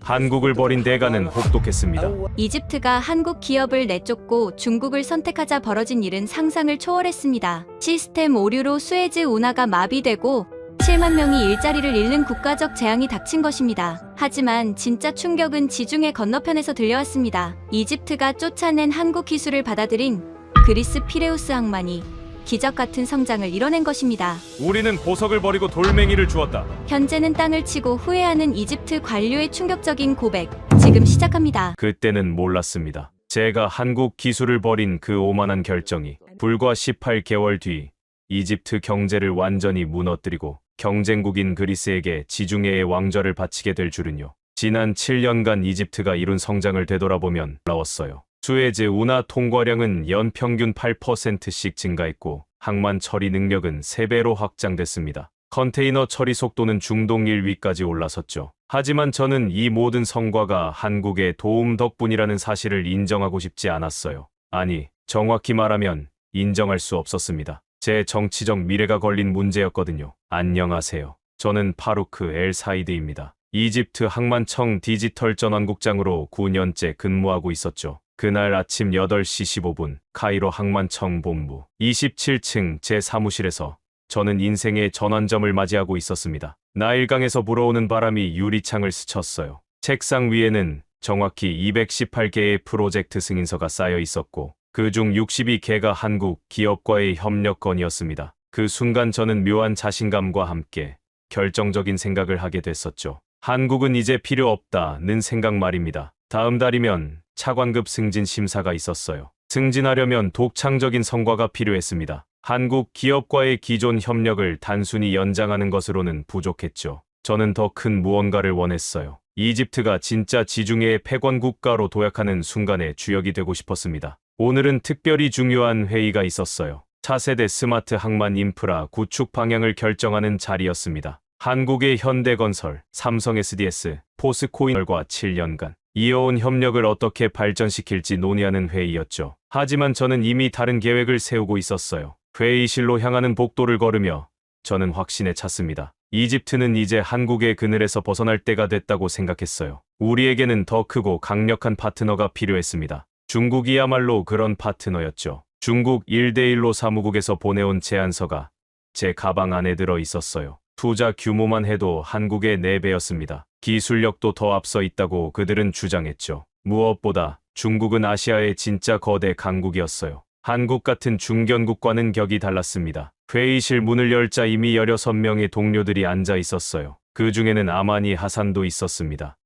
한국을 버린 대가는 혹독했습니다. 이집트가 한국 기업을 내쫓고 중국을 선택하자 벌어진 일은 상상을 초월했습니다. 시스템 오류로 수에즈 운하가 마비되고 7만 명이 일자리를 잃는 국가적 재앙이 닥친 것입니다. 하지만 진짜 충격은 지중해 건너편에서 들려왔습니다. 이집트가 쫓아낸 한국 기술을 받아들인 그리스 피레우스 항만이 기적 같은 성장을 이뤄낸 것입니다. 우리는 보석을 버리고 돌멩이를 주었다. 현재는 땅을 치고 후회하는 이집트 관료의 충격적인 고백, 지금 시작합니다. 그때는 몰랐습니다. 제가 한국 기술을 버린 그 오만한 결정이 불과 18개월 뒤 이집트 경제를 완전히 무너뜨리고 경쟁국인 그리스에게 지중해의 왕좌를 바치게 될 줄은요. 지난 7년간 이집트가 이룬 성장을 되돌아보면 놀라웠어요. 수에즈 운하 통과량은 연평균 8%씩 증가했고 항만 처리 능력은 3배로 확장됐습니다. 컨테이너 처리 속도는 중동 1위까지 올라섰죠. 하지만 저는 이 모든 성과가 한국의 도움 덕분이라는 사실을 인정하고 싶지 않았어요. 아니, 정확히 말하면 인정할 수 없었습니다. 제 정치적 미래가 걸린 문제였거든요. 안녕하세요. 저는 파루크 엘 사이드입니다. 이집트 항만청 디지털 전원국장으로 9년째 근무하고 있었죠. 그날 아침 8시 15분 카이로 항만청 본부 27층 제 사무실에서 저는 인생의 전환점을 맞이하고 있었습니다. 나일강에서 불어오는 바람이 유리창을 스쳤어요. 책상 위에는 정확히 218개의 프로젝트 승인서가 쌓여 있었고 그중 62개가 한국 기업과의 협력 건이었습니다. 그 순간 저는 묘한 자신감과 함께 결정적인 생각을 하게 됐었죠. 한국은 이제 필요 없다는 생각 말입니다. 다음 달이면 차관급 승진 심사가 있었어요. 승진하려면 독창적인 성과가 필요했습니다. 한국 기업과의 기존 협력을 단순히 연장하는 것으로는 부족했죠. 저는 더 큰 무언가를 원했어요. 이집트가 진짜 지중해의 패권 국가로 도약하는 순간의 주역이 되고 싶었습니다. 오늘은 특별히 중요한 회의가 있었어요. 차세대 스마트 항만 인프라 구축 방향을 결정하는 자리였습니다. 한국의 현대건설, 삼성 SDS, 포스코인과 7년간 이어온 협력을 어떻게 발전시킬지 논의하는 회의였죠. 하지만 저는 이미 다른 계획을 세우고 있었어요. 회의실로 향하는 복도를 걸으며 저는 확신에 찼습니다. 이집트는 이제 한국의 그늘에서 벗어날 때가 됐다고 생각했어요. 우리에게는 더 크고 강력한 파트너가 필요했습니다. 중국이야말로 그런 파트너였죠. 중국 1대1로 사무국에서 보내온 제안서가 제 가방 안에 들어 있었어요. 투자 규모만 해도 한국의 4배였습니다. 기술력도 더 앞서 있다고 그들은 주장했죠. 무엇보다 중국은 아시아의 진짜 거대 강국이었어요. 한국 같은 중견국과는 격이 달랐습니다. 회의실 문을 열자 이미 16명의 동료들이 앉아 있었어요. 그 중에는 아마니 하산도 있었습니다.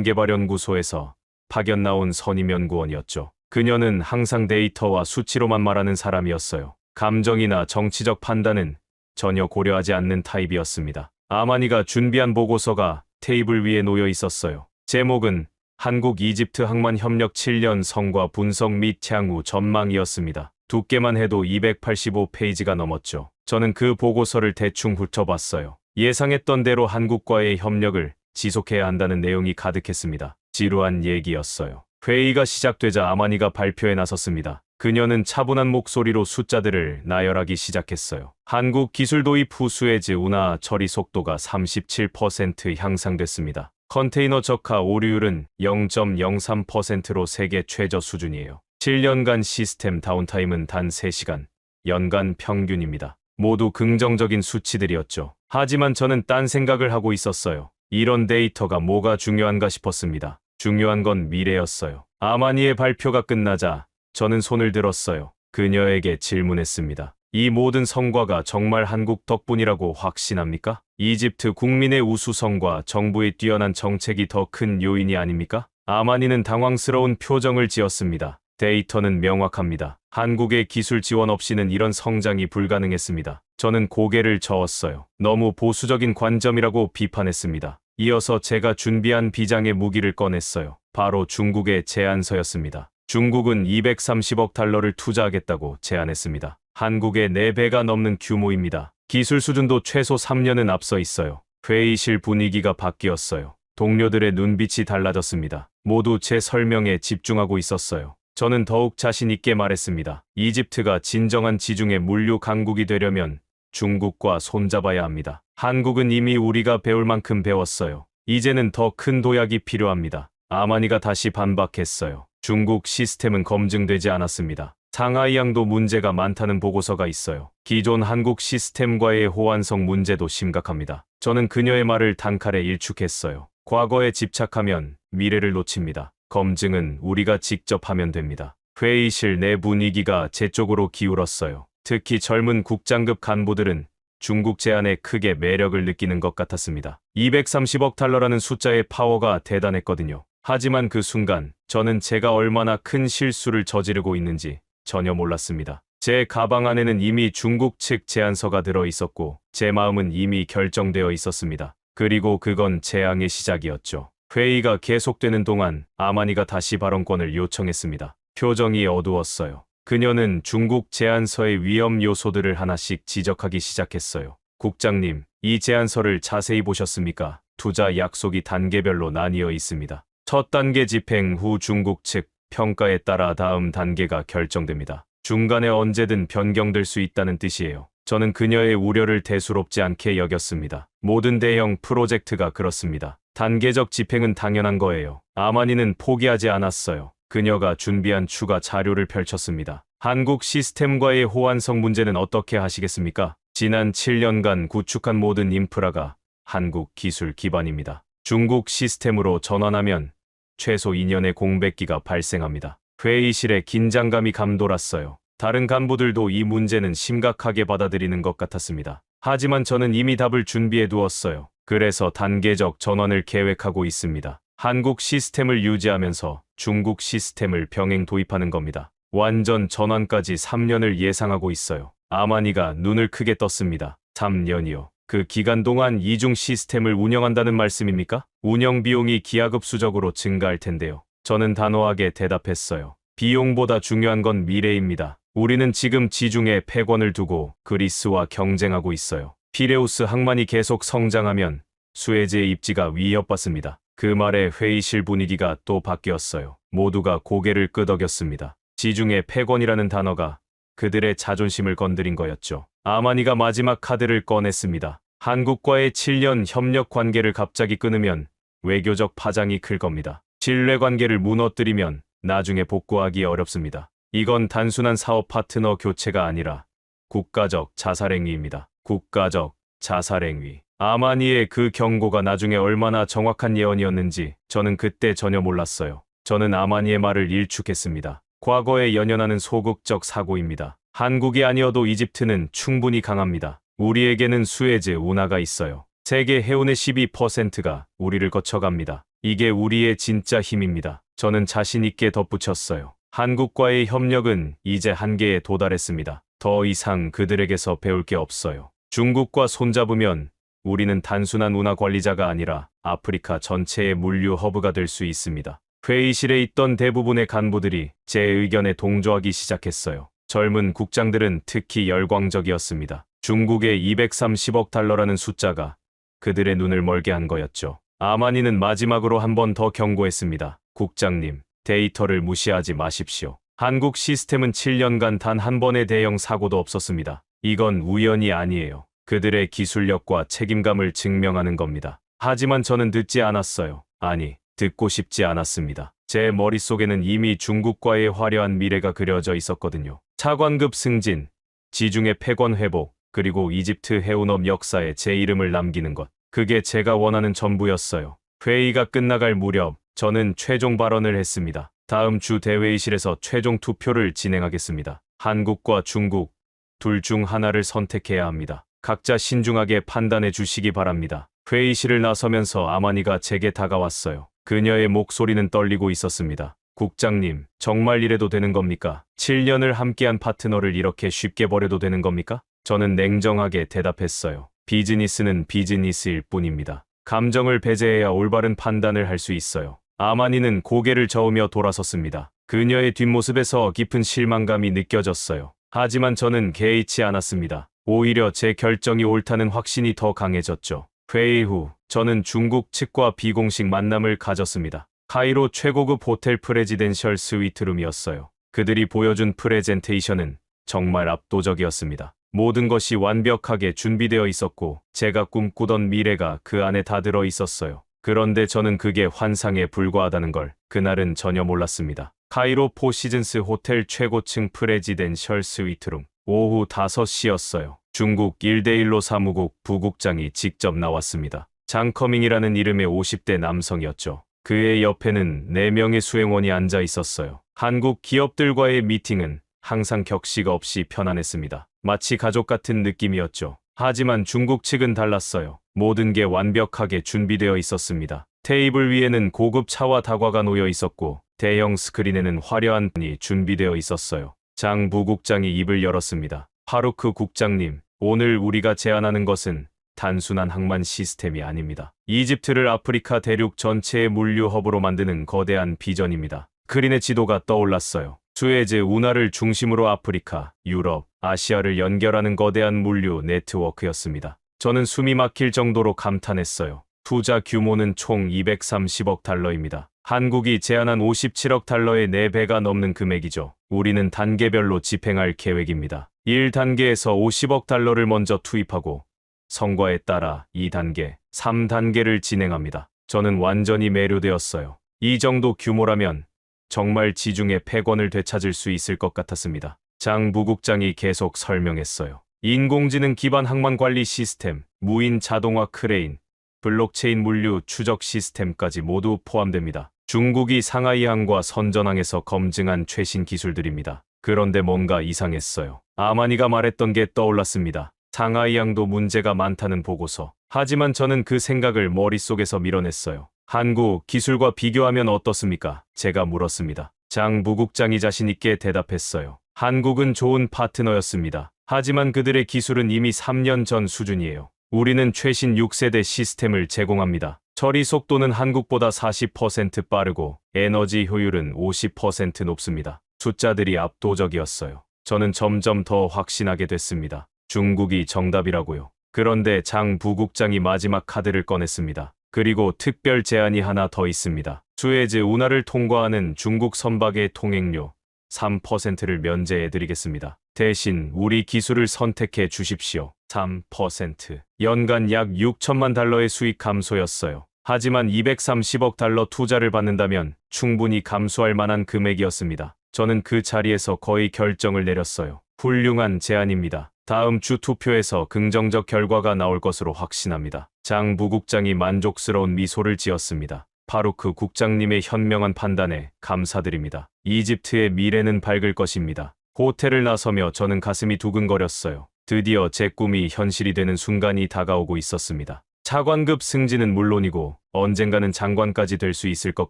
국가항만개발연구소에서 파견 나온 선임 연구원이었죠. 그녀는 항상 데이터와 수치로만 말하는 사람이었어요. 감정이나 정치적 판단은 전혀 고려하지 않는 타입이었습니다. 아마니가 준비한 보고서가 테이블 위에 놓여 있었어요. 제목은 한국 이집트 항만 협력 7년 성과 분석 및 향후 전망이었습니다. 두께만 해도 285페이지가 넘었죠. 저는 그 보고서를 대충 훑어봤어요. 예상했던 대로 한국과의 협력을 지속해야 한다는 내용이 가득했습니다. 지루한 얘기였어요. 회의가 시작되자 아마니가 발표에 나섰습니다. 그녀는 차분한 목소리로 숫자들을 나열하기 시작했어요. 한국 기술 도입 후 수에즈 운하 처리 속도가 37% 향상됐습니다. 컨테이너 적하 오류율은 0.03%로 세계 최저 수준이에요. 7년간 시스템 다운타임은 단 3시간, 연간 평균입니다. 모두 긍정적인 수치들이었죠. 하지만 저는 딴 생각을 하고 있었어요. 이런 데이터가 뭐가 중요한가 싶었습니다. 중요한 건 미래였어요. 아마니의 발표가 끝나자 저는 손을 들었어요. 그녀에게 질문했습니다. 이 모든 성과가 정말 한국 덕분이라고 확신합니까? 이집트 국민의 우수성과 정부의 뛰어난 정책이 더 큰 요인이 아닙니까? 아마니는 당황스러운 표정을 지었습니다. 데이터는 명확합니다. 한국의 기술 지원 없이는 이런 성장이 불가능했습니다. 저는 고개를 저었어요. 너무 보수적인 관점이라고 비판했습니다. 이어서 제가 준비한 비장의 무기를 꺼냈어요. 바로 중국의 제안서였습니다. 중국은 230억 달러를 투자하겠다고 제안했습니다. 한국의 4배가 넘는 규모입니다. 기술 수준도 최소 3년은 앞서 있어요. 회의실 분위기가 바뀌었어요. 동료들의 눈빛이 달라졌습니다. 모두 제 설명에 집중하고 있었어요. 저는 더욱 자신 있게 말했습니다. 이집트가 진정한 지중해 물류 강국이 되려면 중국과 손잡아야 합니다. 한국은 이미 우리가 배울 만큼 배웠어요. 이제는 더 큰 도약이 필요합니다. 아마니가 다시 반박했어요. 중국 시스템은 검증되지 않았습니다. 상하이양도 문제가 많다는 보고서가 있어요. 기존 한국 시스템과의 호환성 문제도 심각합니다. 저는 그녀의 말을 단칼에 일축했어요. 과거에 집착하면 미래를 놓칩니다. 검증은 우리가 직접 하면 됩니다. 회의실 내 분위기가 제 쪽으로 기울었어요. 특히 젊은 국장급 간부들은 중국 제안에 크게 매력을 느끼는 것 같았습니다. 230억 달러라는 숫자의 파워가 대단했거든요. 하지만 그 순간 저는 제가 얼마나 큰 실수를 저지르고 있는지 전혀 몰랐습니다. 제 가방 안에는 이미 중국 측 제안서가 들어 있었고 제 마음은 이미 결정되어 있었습니다. 그리고 그건 재앙의 시작이었죠. 회의가 계속되는 동안 아마니가 다시 발언권을 요청했습니다. 표정이 어두웠어요. 그녀는 중국 제안서의 위험 요소들을 하나씩 지적하기 시작했어요. 국장님, 이 제안서를 자세히 보셨습니까? 투자 약속이 단계별로 나뉘어 있습니다. 첫 단계 집행 후 중국 측 평가에 따라 다음 단계가 결정됩니다. 중간에 언제든 변경될 수 있다는 뜻이에요. 저는 그녀의 우려를 대수롭지 않게 여겼습니다. 모든 대형 프로젝트가 그렇습니다. 단계적 집행은 당연한 거예요. 아마니는 포기하지 않았어요. 그녀가 준비한 추가 자료를 펼쳤습니다. 한국 시스템과의 호환성 문제는 어떻게 하시겠습니까? 지난 7년간 구축한 모든 인프라가 한국 기술 기반입니다. 중국 시스템으로 전환하면 최소 2년의 공백기가 발생합니다. 회의실에 긴장감이 감돌았어요. 다른 간부들도 이 문제는 심각하게 받아들이는 것 같았습니다. 하지만 저는 이미 답을 준비해 두었어요. 그래서 단계적 전환을 계획하고 있습니다. 한국 시스템을 유지하면서 중국 시스템을 병행 도입하는 겁니다. 완전 전환까지 3년을 예상하고 있어요. 아마니가 눈을 크게 떴습니다. 3년이요. 그 기간 동안 이중 시스템을 운영한다는 말씀입니까? 운영 비용이 기하급수적으로 증가할 텐데요. 저는 단호하게 대답했어요. 비용보다 중요한 건 미래입니다. 우리는 지금 지중해 패권을 두고 그리스와 경쟁하고 있어요. 피레우스 항만이 계속 성장하면 수에즈의 입지가 위협받습니다. 그 말에 회의실 분위기가 또 바뀌었어요. 모두가 고개를 끄덕였습니다. 지중해 패권이라는 단어가 그들의 자존심을 건드린 거였죠. 아마니가 마지막 카드를 꺼냈습니다. 한국과의 7년 협력 관계를 갑자기 끊으면 외교적 파장이 클 겁니다. 신뢰 관계를 무너뜨리면 나중에 복구하기 어렵습니다. 이건 단순한 사업 파트너 교체가 아니라 국가적 자살행위입니다. 국가적 자살행위. 아마니의 그 경고가 나중에 얼마나 정확한 예언이었는지 저는 그때 전혀 몰랐어요. 저는 아마니의 말을 일축했습니다. 과거에 연연하는 소극적 사고입니다. 한국이 아니어도 이집트는 충분히 강합니다. 우리에게는 수에즈 운하가 있어요. 세계 해운의 12%가 우리를 거쳐갑니다. 이게 우리의 진짜 힘입니다. 저는 자신 있게 덧붙였어요. 한국과의 협력은 이제 한계에 도달했습니다. 더 이상 그들에게서 배울 게 없어요. 중국과 손잡으면 우리는 단순한 운하 관리자가 아니라 아프리카 전체의 물류 허브가 될 수 있습니다. 회의실에 있던 대부분의 간부들이 제 의견에 동조하기 시작했어요. 젊은 국장들은 특히 열광적이었습니다. 중국의 230억 달러라는 숫자가 그들의 눈을 멀게 한 거였죠. 아마니는 마지막으로 한 번 더 경고했습니다. 국장님, 데이터를 무시하지 마십시오. 한국 시스템은 7년간 단 한 번의 대형 사고도 없었습니다. 이건 우연이 아니에요. 그들의 기술력과 책임감을 증명하는 겁니다. 하지만 저는 듣지 않았어요. 아니, 듣고 싶지 않았습니다. 제 머릿속에는 이미 중국과의 화려한 미래가 그려져 있었거든요. 차관급 승진, 지중해 패권 회복, 그리고 이집트 해운업 역사에 제 이름을 남기는 것. 그게 제가 원하는 전부였어요. 회의가 끝나갈 무렵 저는 최종 발언을 했습니다. 다음 주 대회의실에서 최종 투표를 진행하겠습니다. 한국과 중국, 둘 중 하나를 선택해야 합니다. 각자 신중하게 판단해 주시기 바랍니다. 회의실을 나서면서 아마니가 제게 다가왔어요. 그녀의 목소리는 떨리고 있었습니다. 국장님, 정말 이래도 되는 겁니까? 7년을 함께한 파트너를 이렇게 쉽게 버려도 되는 겁니까? 저는 냉정하게 대답했어요. 비즈니스는 비즈니스일 뿐입니다. 감정을 배제해야 올바른 판단을 할 수 있어요. 아마니는 고개를 저으며 돌아섰습니다. 그녀의 뒷모습에서 깊은 실망감이 느껴졌어요. 하지만 저는 개의치 않았습니다. 오히려 제 결정이 옳다는 확신이 더 강해졌죠. 회의 후 저는 중국 측과 비공식 만남을 가졌습니다. 카이로 최고급 호텔 프레지덴셜 스위트룸이었어요. 그들이 보여준 프레젠테이션은 정말 압도적이었습니다. 모든 것이 완벽하게 준비되어 있었고 제가 꿈꾸던 미래가 그 안에 다 들어 있었어요. 그런데 저는 그게 환상에 불과하다는 걸 그날은 전혀 몰랐습니다. 카이로 포시즌스 호텔 최고층 프레지덴셜 스위트룸. 오후 5시였어요. 중국 1대1로 사무국 부국장이 직접 나왔습니다. 장커밍이라는 이름의 50대 남성이었죠. 그의 옆에는 4명의 수행원이 앉아 있었어요. 한국 기업들과의 미팅은 항상 격식 없이 편안했습니다. 마치 가족 같은 느낌이었죠. 하지만 중국 측은 달랐어요. 모든 게 완벽하게 준비되어 있었습니다. 테이블 위에는 고급 차와 다과가 놓여 있었고 대형 스크린에는 화려한 펜이 준비되어 있었어요. 장 부국장이 입을 열었습니다. 파루크 국장님, 오늘 우리가 제안하는 것은 단순한 항만 시스템이 아닙니다. 이집트를 아프리카 대륙 전체의 물류 허브로 만드는 거대한 비전입니다. 스크린의 지도가 떠올랐어요. 수에즈 운하를 중심으로 아프리카, 유럽, 아시아를 연결하는 거대한 물류 네트워크였습니다. 저는 숨이 막힐 정도로 감탄했어요. 투자 규모는 총 230억 달러입니다. 한국이 제안한 57억 달러의 4배가 넘는 금액이죠. 우리는 단계별로 집행할 계획입니다. 1단계에서 50억 달러를 먼저 투입하고 성과에 따라 2단계, 3단계를 진행합니다. 저는 완전히 매료되었어요. 이 정도 규모라면 정말 지중해 패권을 되찾을 수 있을 것 같았습니다. 장 부국장이 계속 설명했어요. 인공지능 기반 항만 관리 시스템, 무인 자동화 크레인, 블록체인 물류 추적 시스템까지 모두 포함됩니다. 중국이 상하이항과 선전항에서 검증한 최신 기술들입니다. 그런데 뭔가 이상했어요. 아마니가 말했던 게 떠올랐습니다. 상하이항도 문제가 많다는 보고서. 하지만 저는 그 생각을 머릿속에서 밀어냈어요. 한국 기술과 비교하면 어떻습니까? 제가 물었습니다. 장 부국장이 자신있게 대답했어요. 한국은 좋은 파트너였습니다. 하지만 그들의 기술은 이미 3년 전 수준이에요. 우리는 최신 6세대 시스템을 제공합니다. 처리 속도는 한국보다 40% 빠르고 에너지 효율은 50% 높습니다. 숫자들이 압도적이었어요. 저는 점점 더 확신하게 됐습니다. 중국이 정답이라고요. 그런데 장 부국장이 마지막 카드를 꺼냈습니다. 그리고 특별 제안이 하나 더 있습니다. 수에즈 운하를 통과하는 중국 선박의 통행료 3%를 면제해드리겠습니다. 대신 우리 기술을 선택해 주십시오. 3%. 연간 약 6천만 달러의 수익 감소였어요. 하지만 230억 달러 투자를 받는다면 충분히 감수할 만한 금액이었습니다. 저는 그 자리에서 거의 결정을 내렸어요. 훌륭한 제안입니다. 다음 주 투표에서 긍정적 결과가 나올 것으로 확신합니다. 장 부국장이 만족스러운 미소를 지었습니다. 파루크 국장님의 현명한 판단에 감사드립니다. 이집트의 미래는 밝을 것입니다. 호텔을 나서며 저는 가슴이 두근거렸어요. 드디어 제 꿈이 현실이 되는 순간이 다가오고 있었습니다. 차관급 승진은 물론이고 언젠가는 장관까지 될 수 있을 것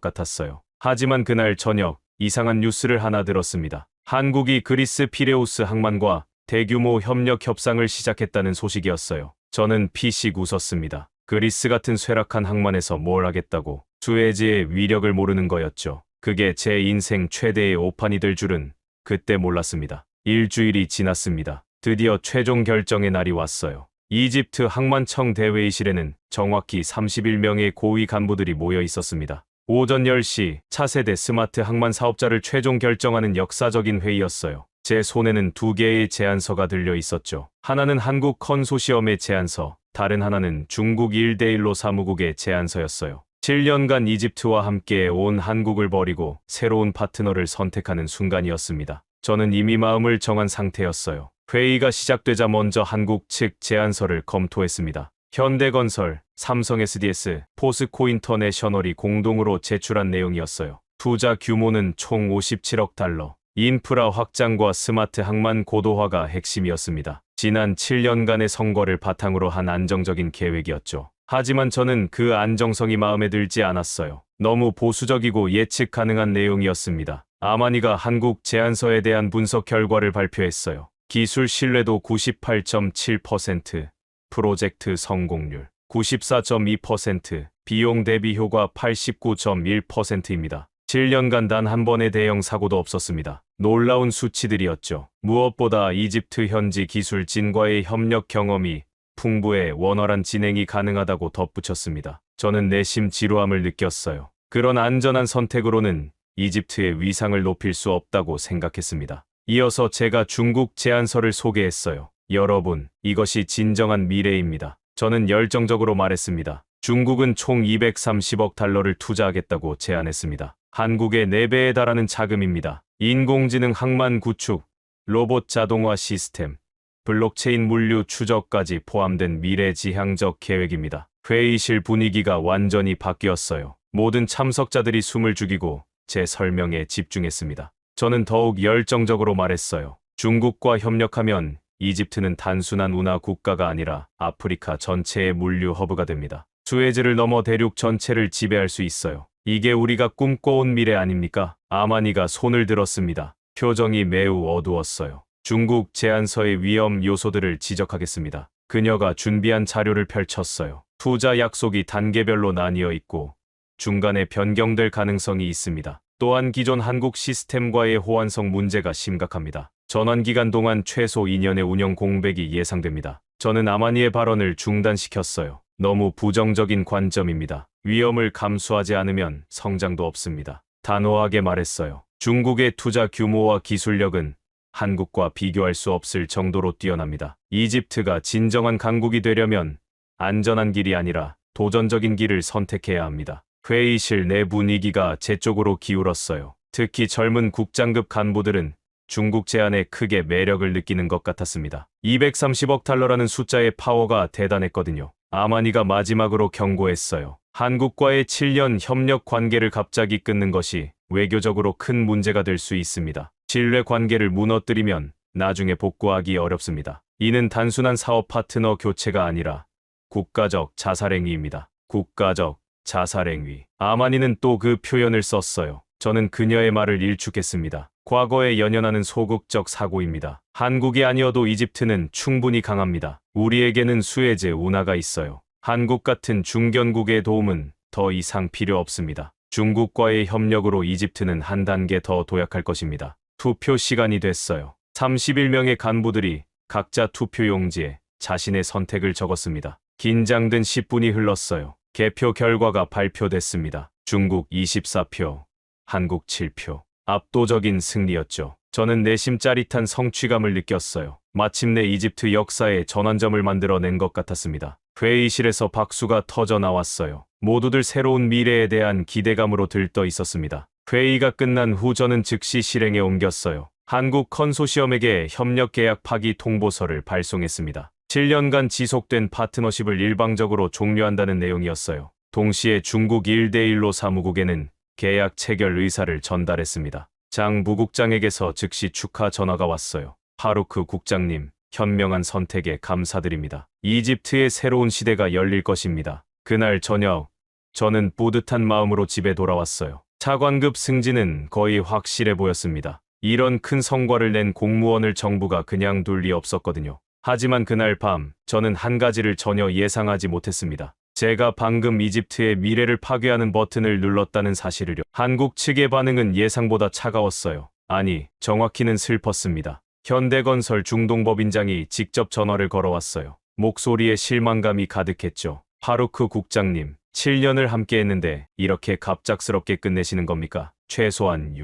같았어요. 하지만 그날 저녁 이상한 뉴스를 하나 들었습니다. 한국이 그리스 피레우스 항만과 대규모 협력 협상을 시작했다는 소식이었어요. 저는 피식 웃었습니다. 그리스 같은 쇠락한 항만에서 뭘 하겠다고. 수에즈의 위력을 모르는 거였죠. 그게 제 인생 최대의 오판이 될 줄은 그때 몰랐습니다. 일주일이 지났습니다. 드디어 최종 결정의 날이 왔어요. 이집트 항만청 대회의실에는 정확히 31명의 고위 간부들이 모여 있었습니다. 오전 10시 차세대 스마트 항만 사업자를 최종 결정하는 역사적인 회의였어요. 제 손에는 2개의 제안서가 들려 있었죠. 하나는 한국 컨소시엄의 제안서, 다른 하나는 중국 1대1로 사무국의 제안서였어요. 7년간 이집트와 함께 온 한국을 버리고 새로운 파트너를 선택하는 순간이었습니다. 저는 이미 마음을 정한 상태였어요. 회의가 시작되자 먼저 한국 측 제안서를 검토했습니다. 현대건설, 삼성 SDS, 포스코 인터내셔널이 공동으로 제출한 내용이었어요. 투자 규모는 총 57억 달러. 인프라 확장과 스마트 항만 고도화가 핵심이었습니다. 지난 7년간의 성과를 바탕으로 한 안정적인 계획이었죠. 하지만 저는 그 안정성이 마음에 들지 않았어요. 너무 보수적이고 예측 가능한 내용이었습니다. 아마니가 한국 제안서에 대한 분석 결과를 발표했어요. 기술 신뢰도 98.7%, 프로젝트 성공률 94.2%, 비용 대비 효과 89.1%입니다. 7년간 단 한 번의 대형 사고도 없었습니다. 놀라운 수치들이었죠. 무엇보다 이집트 현지 기술진과의 협력 경험이 풍부해 원활한 진행이 가능하다고 덧붙였습니다. 저는 내심 지루함을 느꼈어요. 그런 안전한 선택으로는 이집트의 위상을 높일 수 없다고 생각했습니다. 이어서 제가 중국 제안서를 소개했어요. 여러분, 이것이 진정한 미래입니다. 저는 열정적으로 말했습니다. 중국은 총 230억 달러를 투자하겠다고 제안했습니다. 한국의 4배에 달하는 자금입니다. 인공지능 항만 구축, 로봇 자동화 시스템, 블록체인 물류 추적까지 포함된 미래지향적 계획입니다. 회의실 분위기가 완전히 바뀌었어요. 모든 참석자들이 숨을 죽이고 제 설명에 집중했습니다. 저는 더욱 열정적으로 말했어요. 중국과 협력하면 이집트는 단순한 운하 국가가 아니라 아프리카 전체의 물류 허브가 됩니다. 수에즈를 넘어 대륙 전체를 지배할 수 있어요. 이게 우리가 꿈꿔온 미래 아닙니까? 아마니가 손을 들었습니다. 표정이 매우 어두웠어요. 중국 제안서의 위험 요소들을 지적하겠습니다. 그녀가 준비한 자료를 펼쳤어요. 투자 약속이 단계별로 나뉘어 있고 중간에 변경될 가능성이 있습니다. 또한 기존 한국 시스템과의 호환성 문제가 심각합니다. 전환기간 동안 최소 2년의 운영 공백이 예상됩니다. 저는 아마니의 발언을 중단시켰어요. 너무 부정적인 관점입니다. 위험을 감수하지 않으면 성장도 없습니다. 단호하게 말했어요. 중국의 투자 규모와 기술력은 한국과 비교할 수 없을 정도로 뛰어납니다. 이집트가 진정한 강국이 되려면 안전한 길이 아니라 도전적인 길을 선택해야 합니다. 회의실 내 분위기가 제 쪽으로 기울었어요. 특히 젊은 국장급 간부들은 중국 제안에 크게 매력을 느끼는 것 같았습니다. 230억 달러라는 숫자의 파워가 대단했거든요. 아마니가 마지막으로 경고했어요. 한국과의 7년 협력 관계를 갑자기 끊는 것이 외교적으로 큰 문제가 될 수 있습니다. 신뢰 관계를 무너뜨리면 나중에 복구하기 어렵습니다. 이는 단순한 사업 파트너 교체가 아니라 국가적 자살행위입니다. 국가적 자살행위. 아마니는 또 그 표현을 썼어요. 저는 그녀의 말을 일축했습니다. 과거에 연연하는 소극적 사고입니다. 한국이 아니어도 이집트는 충분히 강합니다. 우리에게는 수에즈 운하가 있어요. 한국 같은 중견국의 도움은 더 이상 필요 없습니다. 중국과의 협력으로 이집트는 한 단계 더 도약할 것입니다. 투표 시간이 됐어요. 31명의 간부들이 각자 투표 용지에 자신의 선택을 적었습니다. 긴장된 10분이 흘렀어요. 개표 결과가 발표됐습니다. 중국 24표, 한국 7표. 압도적인 승리였죠. 저는 내심 짜릿한 성취감을 느꼈어요. 마침내 이집트 역사에 전환점을 만들어낸 것 같았습니다. 회의실에서 박수가 터져 나왔어요. 모두들 새로운 미래에 대한 기대감으로 들떠 있었습니다. 회의가 끝난 후 저는 즉시 실행에 옮겼어요. 한국 컨소시엄에게 협력 계약 파기 통보서를 발송했습니다. 7년간 지속된 파트너십을 일방적으로 종료한다는 내용이었어요. 동시에 중국 1대1로 사무국에는 계약 체결 의사를 전달했습니다. 장 부국장에게서 즉시 축하 전화가 왔어요. 파루크 국장님, 현명한 선택에 감사드립니다. 이집트의 새로운 시대가 열릴 것입니다. 그날 저녁, 저는 뿌듯한 마음으로 집에 돌아왔어요. 차관급 승진은 거의 확실해 보였습니다. 이런 큰 성과를 낸 공무원을 정부가 그냥 둘 리 없었거든요. 하지만 그날 밤, 저는 한 가지를 전혀 예상하지 못했습니다. 제가 방금 이집트의 미래를 파괴하는 버튼을 눌렀다는 사실을요. 한국 측의 반응은 예상보다 차가웠어요. 아니, 정확히는 슬펐습니다. 현대건설 중동법인장이 직접 전화를 걸어왔어요. 목소리에 실망감이 가득했죠. 파루크 국장님, 7년을 함께했는데 이렇게 갑작스럽게 끝내시는 겁니까? 최소한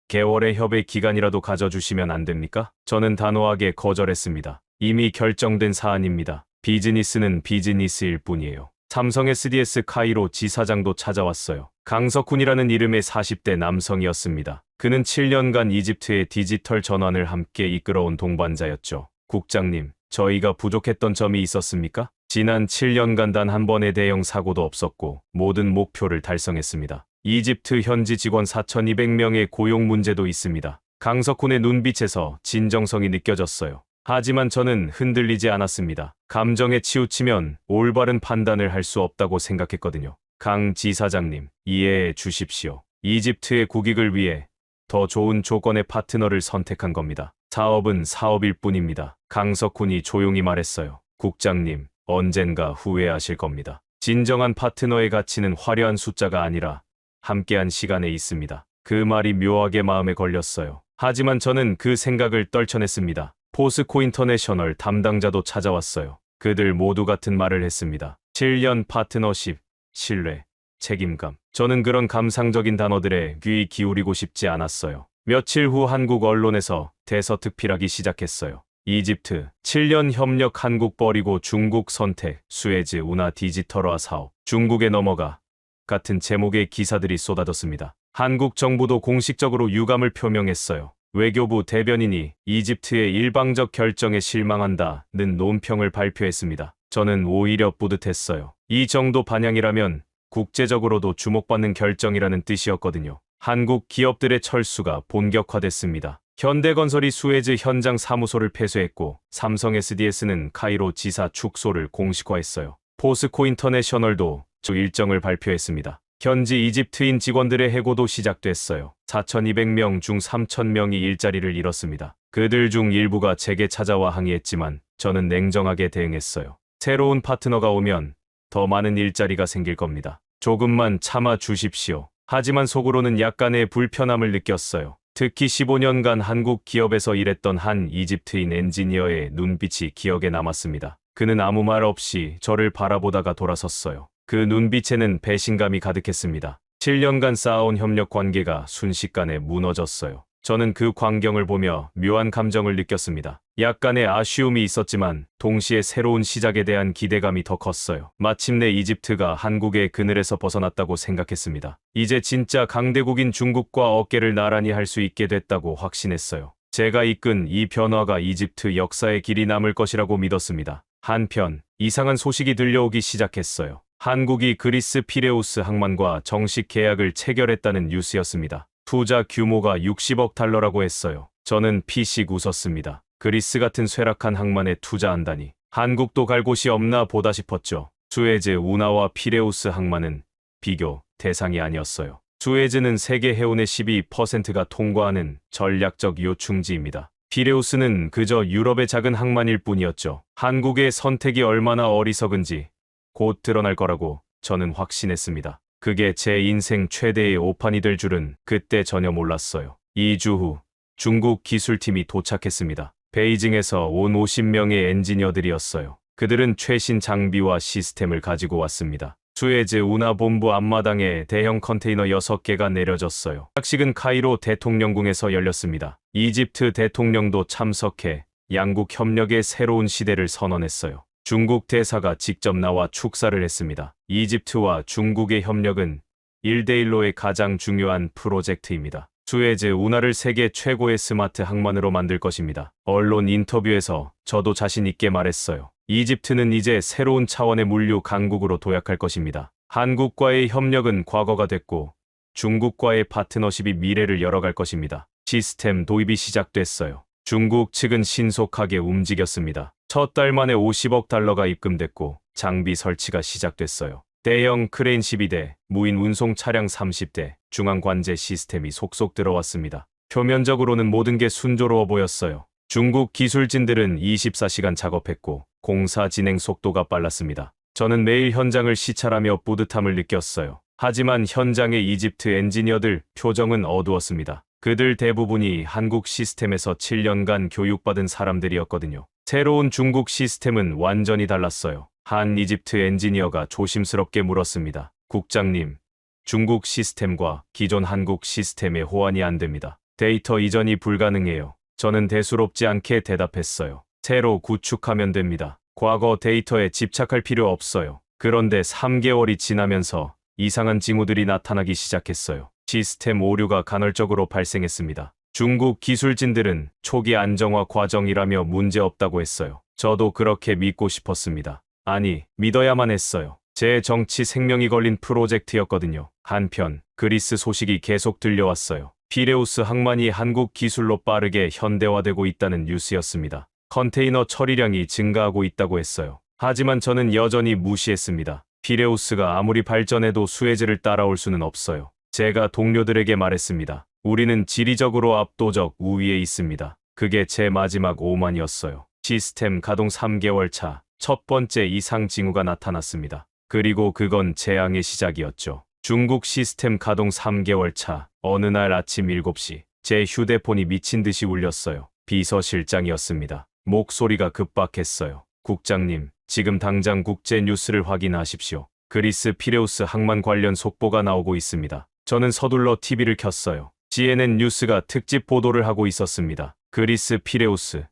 6개월의 협의 기간이라도 가져주시면 안 됩니까? 저는 단호하게 거절했습니다. 이미 결정된 사안입니다. 비즈니스는 비즈니스일 뿐이에요. 삼성 SDS 카이로 지사장도 찾아왔어요. 강석훈이라는 이름의 40대 남성이었습니다. 그는 7년간 이집트의 디지털 전환을 함께 이끌어온 동반자였죠. 국장님, 저희가 부족했던 점이 있었습니까? 지난 7년간 단 한 번의 대형 사고도 없었고 모든 목표를 달성했습니다. 이집트 현지 직원 4,200명의 고용 문제도 있습니다. 강석훈의 눈빛에서 진정성이 느껴졌어요. 하지만 저는 흔들리지 않았습니다. 감정에 치우치면 올바른 판단을 할 수 없다고 생각했거든요. 강 지사장님, 이해해 주십시오. 이집트의 국익을 위해 더 좋은 조건의 파트너를 선택한 겁니다. 사업은 사업일 뿐입니다. 강석훈이 조용히 말했어요. 국장님, 언젠가 후회하실 겁니다. 진정한 파트너의 가치는 화려한 숫자가 아니라 함께한 시간에 있습니다. 그 말이 묘하게 마음에 걸렸어요. 하지만 저는 그 생각을 떨쳐냈습니다. 포스코 인터내셔널 담당자도 찾아왔어요. 그들 모두 같은 말을 했습니다. 7년 파트너십, 신뢰, 책임감. 저는 그런 감상적인 단어들에 귀 기울이고 싶지 않았어요. 며칠 후 한국 언론에서 대서특필하기 시작했어요. 이집트 7년 협력 한국 버리고 중국 선택 수에즈 운하 디지털화 사업 중국에 넘어가 같은 제목의 기사들이 쏟아졌습니다. 한국 정부도 공식적으로 유감을 표명했어요. 외교부 대변인이 이집트의 일방적 결정에 실망한다는 논평을 발표했습니다. 저는 오히려 뿌듯했어요. 이 정도 반향이라면 국제적으로도 주목받는 결정이라는 뜻이었거든요. 한국 기업들의 철수가 본격화됐습니다. 현대건설이 수에즈 현장 사무소를 폐쇄했고 삼성 SDS는 카이로 지사 축소를 공식화했어요. 포스코 인터내셔널도 주 일정을 발표했습니다. 현지 이집트인 직원들의 해고도 시작됐어요. 4,200명 중 3,000명이 일자리를 잃었습니다. 그들 중 일부가 제게 찾아와 항의했지만 저는 냉정하게 대응했어요. 새로운 파트너가 오면 더 많은 일자리가 생길 겁니다. 조금만 참아 주십시오. 하지만 속으로는 약간의 불편함을 느꼈어요. 특히 15년간 한국 기업에서 일했던 한 이집트인 엔지니어의 눈빛이 기억에 남았습니다. 그는 아무 말 없이 저를 바라보다가 돌아섰어요. 그 눈빛에는 배신감이 가득했습니다. 7년간 쌓아온 협력 관계가 순식간에 무너졌어요. 저는 그 광경을 보며 묘한 감정을 느꼈습니다. 약간의 아쉬움이 있었지만 동시에 새로운 시작에 대한 기대감이 더 컸어요. 마침내 이집트가 한국의 그늘에서 벗어났다고 생각했습니다. 이제 진짜 강대국인 중국과 어깨를 나란히 할 수 있게 됐다고 확신했어요. 제가 이끈 이 변화가 이집트 역사의 길이 남을 것이라고 믿었습니다. 한편 이상한 소식이 들려오기 시작했어요. 한국이 그리스 피레우스 항만과 정식 계약을 체결했다는 뉴스였습니다. 투자 규모가 60억 달러라고 했어요. 저는 피식 웃었습니다. 그리스 같은 쇠락한 항만에 투자한다니. 한국도 갈 곳이 없나 보다 싶었죠. 수에즈 운하와 피레우스 항만은 비교 대상이 아니었어요. 수에즈는 세계 해운의 12%가 통과하는 전략적 요충지입니다. 피레우스는 그저 유럽의 작은 항만일 뿐이었죠. 한국의 선택이 얼마나 어리석은지 곧 드러날 거라고 저는 확신했습니다. 그게 제 인생 최대의 오판이 될 줄은 그때 전혀 몰랐어요. 2주 후 중국 기술팀이 도착했습니다. 베이징에서 온 50명의 엔지니어들이었어요. 그들은 최신 장비와 시스템을 가지고 왔습니다. 수에즈 운하 본부 앞마당에 대형 컨테이너 6개가 내려졌어요. 착식은 카이로 대통령궁에서 열렸습니다. 이집트 대통령도 참석해 양국 협력의 새로운 시대를 선언했어요. 중국 대사가 직접 나와 축사를 했습니다. 이집트와 중국의 협력은 1대1로의 가장 중요한 프로젝트입니다. 수에즈 운하를 세계 최고의 스마트 항만으로 만들 것입니다. 언론 인터뷰에서 저도 자신 있게 말했어요. 이집트는 이제 새로운 차원의 물류 강국으로 도약할 것입니다. 한국과의 협력은 과거가 됐고 중국과의 파트너십이 미래를 열어갈 것입니다. 시스템 도입이 시작됐어요. 중국 측은 신속하게 움직였습니다. 첫 달 만에 50억 달러가 입금됐고 장비 설치가 시작됐어요. 대형 크레인 12대, 무인 운송 차량 30대, 중앙 관제 시스템이 속속 들어왔습니다. 표면적으로는 모든 게 순조로워 보였어요. 중국 기술진들은 24시간 작업했고 공사 진행 속도가 빨랐습니다. 저는 매일 현장을 시찰하며 뿌듯함을 느꼈어요. 하지만 현장의 이집트 엔지니어들 표정은 어두웠습니다. 그들 대부분이 한국 시스템에서 7년간 교육받은 사람들이었거든요. 새로운 중국 시스템은 완전히 달랐어요. 한 이집트 엔지니어가 조심스럽게 물었습니다. 국장님, 중국 시스템과 기존 한국 시스템의 호환이 안 됩니다. 데이터 이전이 불가능해요. 저는 대수롭지 않게 대답했어요. 새로 구축하면 됩니다. 과거 데이터에 집착할 필요 없어요. 그런데 3개월이 지나면서 이상한 징후들이 나타나기 시작했어요. 시스템 오류가 간헐적으로 발생했습니다. 중국 기술진들은 초기 안정화 과정이라며 문제없다고 했어요. 저도 그렇게 믿고 싶었습니다. 아니, 믿어야만 했어요. 제 정치 생명이 걸린 프로젝트였거든요. 한편 그리스 소식이 계속 들려왔어요. 피레우스 항만이 한국 기술로 빠르게 현대화되고 있다는 뉴스였습니다. 컨테이너 처리량이 증가하고 있다고 했어요. 하지만 저는 여전히 무시했습니다. 피레우스가 아무리 발전해도 수에즈를 따라올 수는 없어요. 제가 동료들에게 말했습니다. 우리는 지리적으로 압도적 우위에 있습니다. 그게 제 마지막 오만이었어요. 시스템 가동 3개월 차 첫 번째 이상 징후가 나타났습니다. 그리고 그건 재앙의 시작이었죠. 중국 시스템 가동 3개월 차 어느 날 아침 7시 제 휴대폰이 미친 듯이 울렸어요. 비서실장이었습니다. 목소리가 급박했어요. 국장님, 지금 당장 국제 뉴스를 확인하십시오. 그리스 피레우스 항만 관련 속보가 나오고 있습니다. 저는 서둘러 TV를 켰어요. CNN 뉴스가 특집 보도를 하고 있었습니다. 그리스 피레우스